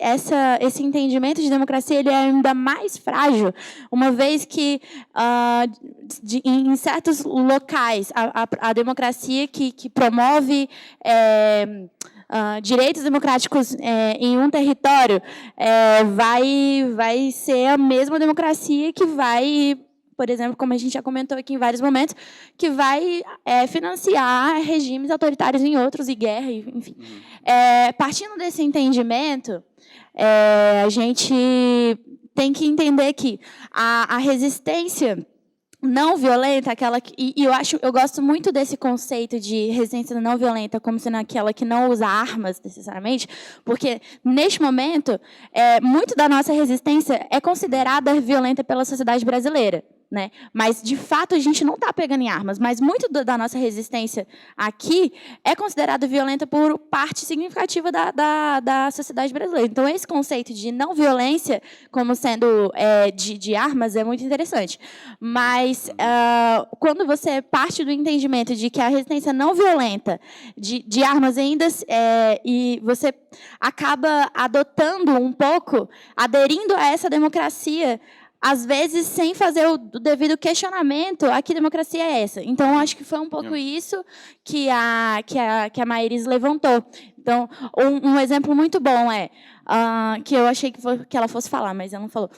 entendimento de democracia ele é ainda mais frágil, uma vez que em certos locais a democracia que promove direitos democráticos em um território vai ser a mesma democracia que vai, por exemplo, como a gente já comentou aqui em vários momentos, que vai financiar regimes autoritários em outros e guerra, enfim. Partindo desse entendimento, a gente tem que entender que a resistência não violenta, eu gosto muito desse conceito de resistência não violenta como sendo aquela que não usa armas necessariamente, porque neste momento muito da nossa resistência é considerada violenta pela sociedade brasileira, né? Mas de fato a gente não está pegando em armas, mas muito da nossa resistência aqui é considerada violenta por parte significativa da sociedade brasileira. Então esse conceito de não violência como sendo de armas é muito interessante. Mas quando você parte do entendimento de que a resistência não violenta de armas ainda e você acaba adotando um pouco, aderindo a essa democracia, às vezes sem fazer o devido questionamento, a que democracia é essa? Então, acho que foi um pouco isso que a Maíris levantou. Então, um exemplo muito bom que eu achei que ela fosse falar, mas ela não falou,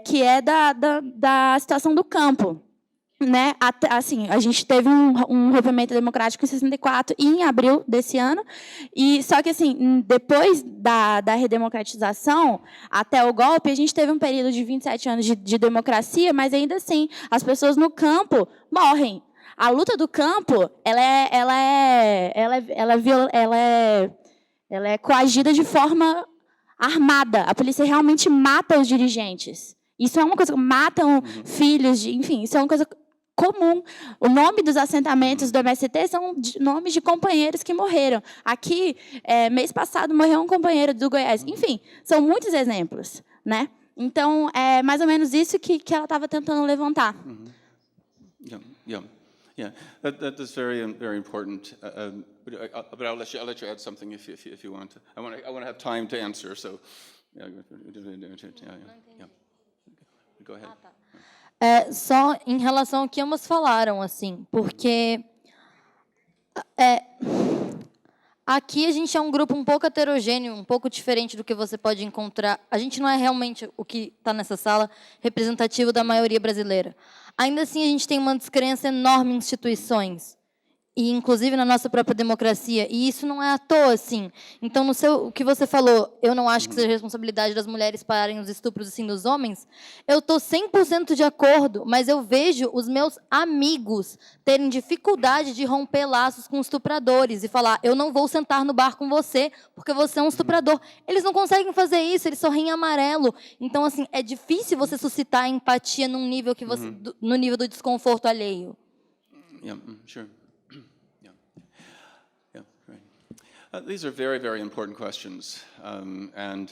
que é da situação do campo. Né? Assim, a gente teve um rompimento democrático em 64 e em abril desse ano, só que assim, depois da redemocratização até o golpe, a gente teve um período de 27 anos de democracia, mas ainda assim, as pessoas no campo morrem. A luta do campo, ela é coagida de forma armada. A polícia realmente mata os dirigentes. Isso é uma coisa, matam filhos, enfim, isso é uma coisa comum. O nome dos assentamentos do MST são nomes de companheiros que morreram. Aqui, mês passado, morreu um companheiro do Goiás. Enfim, são muitos exemplos, né? Então, é mais ou menos isso que ela estava tentando levantar. Yeah, yeah, yeah. That is very very important. But I'll let you add something if you want. I want to have time to answer. So, yeah. Go ahead. Só em relação ao que ambas falaram, assim, porque aqui a gente é um grupo um pouco heterogêneo, um pouco diferente do que você pode encontrar. A gente não é realmente o que está nessa sala representativo da maioria brasileira. Ainda assim, a gente tem uma descrença enorme em instituições, e inclusive na nossa própria democracia, e isso não é à toa, assim. Então, o que você falou, eu não acho que seja responsabilidade das mulheres pararem os estupros, assim, dos homens, eu estou 100% de acordo, mas eu vejo os meus amigos terem dificuldade de romper laços com estupradores e falar, eu não vou sentar no bar com você, porque você é um estuprador. Eles não conseguem fazer isso, eles sorriem amarelo. Então, assim, é difícil você suscitar empatia num nível que você, no nível do desconforto alheio. Yeah, sure. These are very, very important questions, and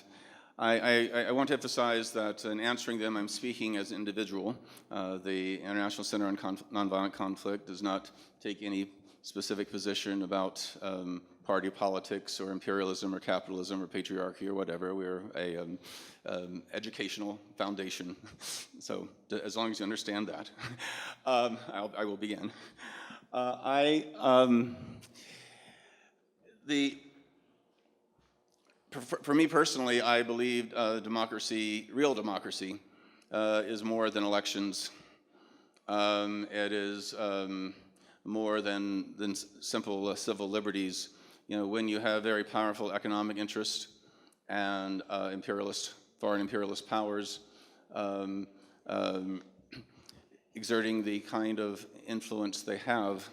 I want to emphasize that in answering them, I'm speaking as an individual. The International Center on Nonviolent Conflict does not take any specific position about party politics or imperialism or capitalism or patriarchy or whatever. We're a educational foundation, so as long as you understand that, I will begin. For me personally, I believe democracy, real democracy, is more than elections. It is more than simple civil liberties. You know, when you have very powerful economic interests and foreign imperialist powers exerting the kind of influence they have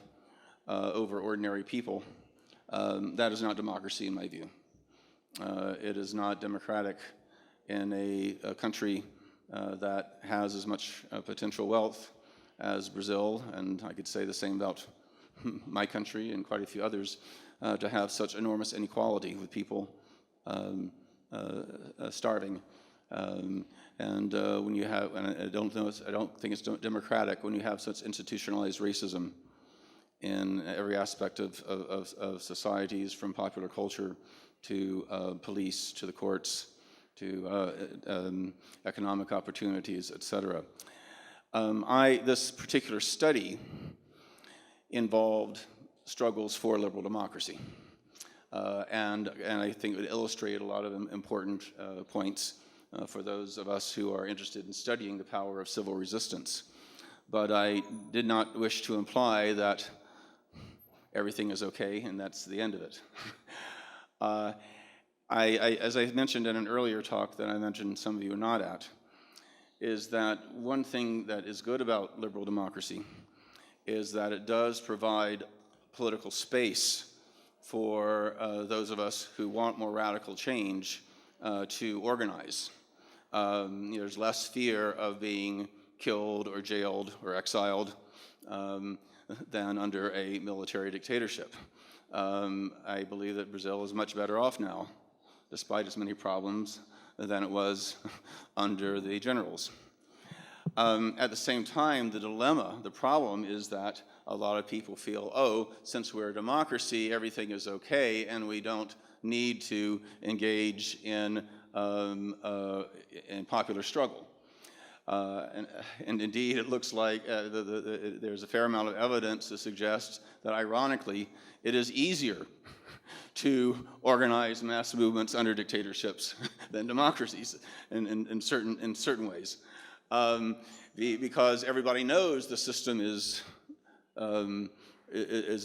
over ordinary people, that is not democracy in my view. It is not democratic in a country that has as much potential wealth as Brazil, and I could say the same about my country and quite a few others, to have such enormous inequality with people starving. And when you have, and I don't think it's democratic when you have such institutionalized racism in every aspect of societies, from popular culture to police, to the courts, to economic opportunities, etc. This particular study involved struggles for liberal democracy, and I think it illustrated a lot of important points for those of us who are interested in studying the power of civil resistance. But I did not wish to imply that everything is okay and that's the end of it. As I mentioned in an earlier talk that I mentioned some of you are not at, is that one thing that is good about liberal democracy is that it does provide political space for those of us who want more radical change to organize. There's less fear of being killed or jailed or exiled than under a military dictatorship. I believe that Brazil is much better off now, despite as many problems, than it was under the generals. At the same time, the problem is that a lot of people feel, oh, since we're a democracy, everything is okay, and we don't need to engage in popular struggle. And indeed, it looks like there's a fair amount of evidence to suggest that, ironically, it is easier to organize mass movements under dictatorships than democracies in certain ways, because everybody knows the system is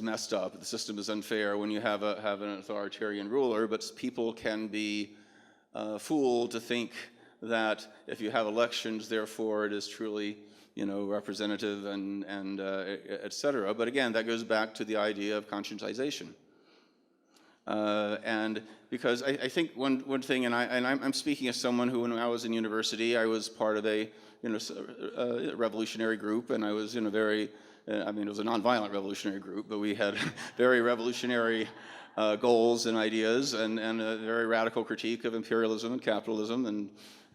messed up. The system is unfair when you have an authoritarian ruler, but people can be fooled to think that if you have elections, therefore it is truly, representative and et cetera. But again, that goes back to the idea of conscientization. And because I think one thing, and I'm speaking as someone who, when I was in university, I was part of a revolutionary group, and I was it was a nonviolent revolutionary group, but we had very revolutionary goals and ideas, and a very radical critique of imperialism and capitalism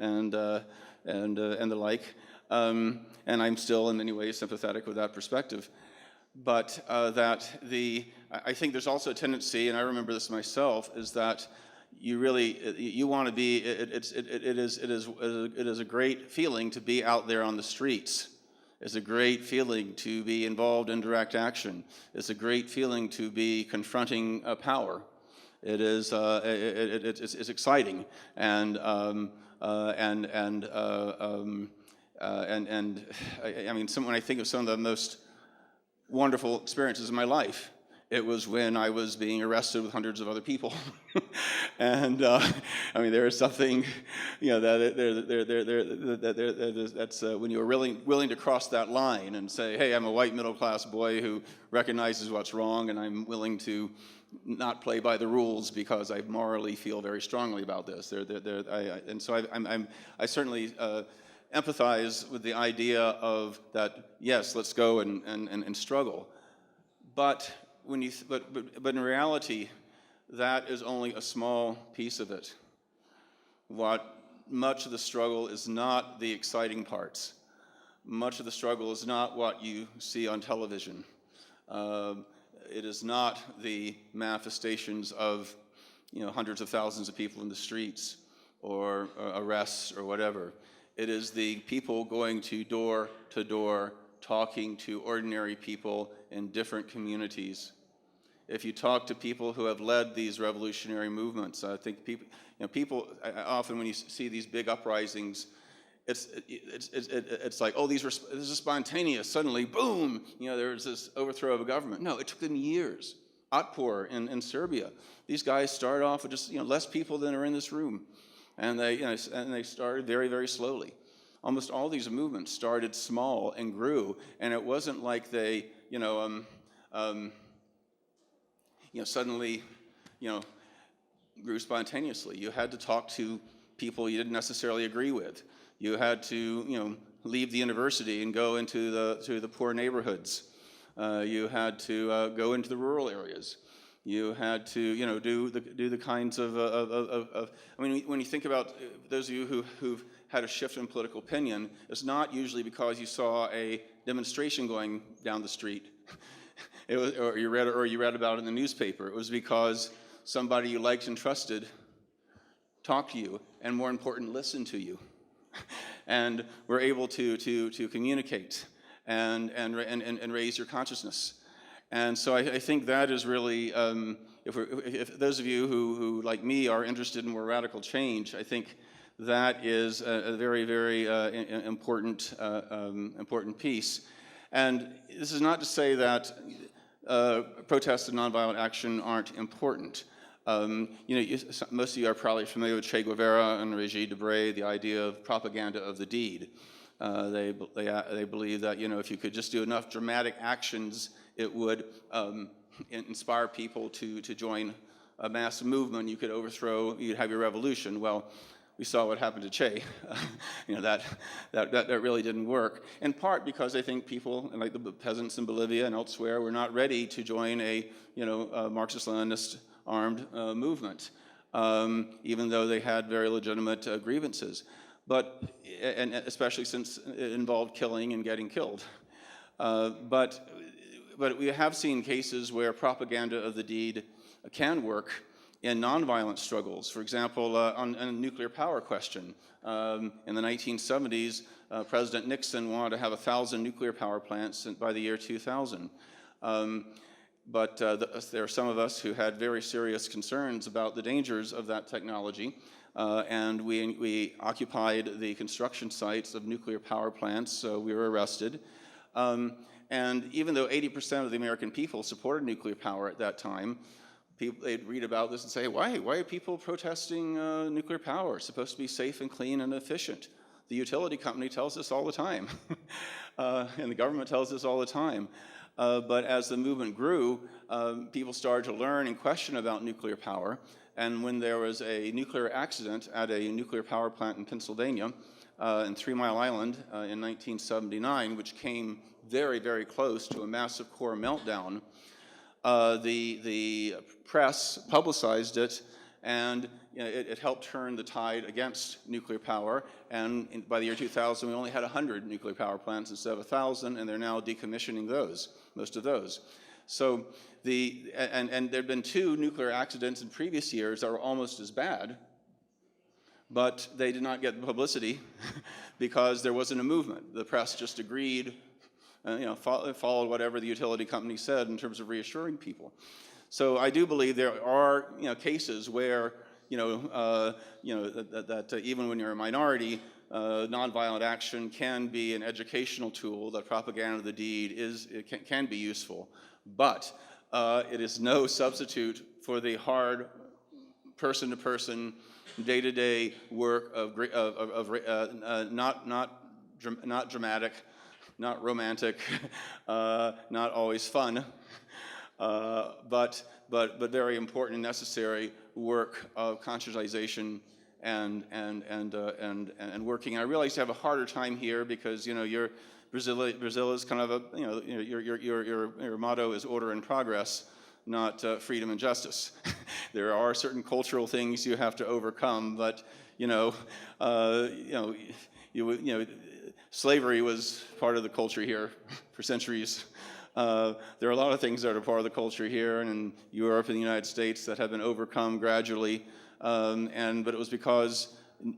and the like. and I'm still in many ways sympathetic with that perspective. But I think there's also a tendency, and I remember this myself, is that you want to be. It is a great feeling to be out there on the streets. It's a great feeling to be involved in direct action. It's a great feeling to be confronting power. It is. It's exciting, and I mean, when I think of some of the most wonderful experiences in my life, it was when I was being arrested with hundreds of other people, and I mean, there is something, that's when you are willing to cross that line and say, hey, I'm a white middle-class boy who recognizes what's wrong, and I'm willing to not play by the rules because I morally feel very strongly about this. And so I certainly empathize with the idea of that. Yes, let's go and struggle, but in reality, that is only a small piece of it. Much of the struggle is not the exciting parts. Much of the struggle is not what you see on television. It is not the manifestations of hundreds of thousands of people in the streets or arrests or whatever. It is the people going to door, talking to ordinary people in different communities. If you talk to people who have led these revolutionary movements, I think people often, when you see these big uprisings, it's like, oh, this is spontaneous. Suddenly, boom, there's this overthrow of a government. No, it took them years. Otpor in Serbia. These guys started off with just less people than are in this room, and they started very, very slowly. Almost all these movements started small and grew, and it wasn't like they suddenly grew spontaneously. You had to talk to people you didn't necessarily agree with. You had to leave the university and go into the poor neighborhoods. You had to go into the rural areas. You had to do the kinds of I mean, when you think about those of you who've had a shift in political opinion, it's not usually because you saw a demonstration going down the street. It was, or you read about it in the newspaper. It was because somebody you liked and trusted talked to you, and more important, listened to you, and were able to communicate and raise your consciousness. And so I think that is really, if those of you who like me are interested in more radical change, I think that is a very, very important piece. And this is not to say that protests and nonviolent action aren't important. Most of you are probably familiar with Che Guevara and Régis Debray, the idea of propaganda of the deed. They believe that if you could just do enough dramatic actions, it would inspire people to join a mass movement. You'd have your revolution. Well, we saw what happened to Che. That really didn't work. In part because I think people, like the peasants in Bolivia and elsewhere, were not ready to join a Marxist-Leninist armed movement, even though they had very legitimate grievances. And especially since it involved killing and getting killed. But we have seen cases where propaganda of the deed can work in nonviolent struggles. For example, on a nuclear power question. In the 1970s, President Nixon wanted to have 1,000 nuclear power plants by the year 2000. But there are some of us who had very serious concerns about the dangers of that technology, and we occupied the construction sites of nuclear power plants, so we were arrested. And even though 80% of the American people supported nuclear power at that time, they'd read about this and say, why are people protesting nuclear power? It's supposed to be safe and clean and efficient. The utility company tells us all the time, and the government tells us all the time. But as the movement grew, people started to learn and question about nuclear power. And when there was a nuclear accident at a nuclear power plant in Pennsylvania, in 3 Mile Island in 1979, which came very, very close to a massive core meltdown, the press publicized it and it helped turn the tide against nuclear power. And by the year 2000, we only had 100 nuclear power plants instead of 1,000, and they're now decommissioning those, most of those. So and there have been 2 nuclear accidents in previous years that were almost as bad, but they did not get publicity because there wasn't a movement. The press just agreed, followed whatever the utility company said in terms of reassuring people. So I do believe there are cases where that even when you're a minority, nonviolent action can be an educational tool. That propaganda of the deed can be useful, but it is no substitute for the hard person-to-person, day-to-day work of not dramatic, not romantic, not always fun, but very important and necessary work of conscientization and working. And I realize you have a harder time here because Brazil is kind of a your motto is order and progress, not freedom and justice. There are certain cultural things you have to overcome, but slavery was part of the culture here for centuries. There are a lot of things that are part of the culture here and in Europe and the United States that have been overcome gradually, but it was because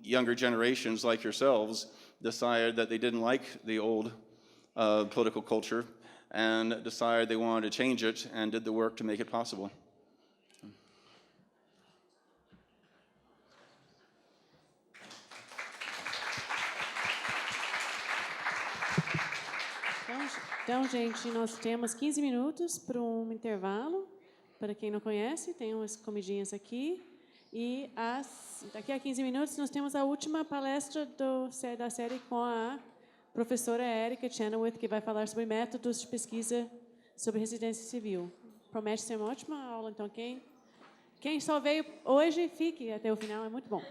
younger generations like yourselves decided that they didn't like the old political culture and decided they wanted to change it and did the work to make it possible. Então, gente, nós temos 15 minutos para um intervalo. Para quem não conhece, tem umas comidinhas aqui. E daqui a 15 minutos nós temos a última palestra da série com a professora Erika Chenoweth, que vai falar sobre métodos de pesquisa sobre residência civil. Promete ser uma ótima aula, então quem só veio hoje, fique até o final, é muito bom.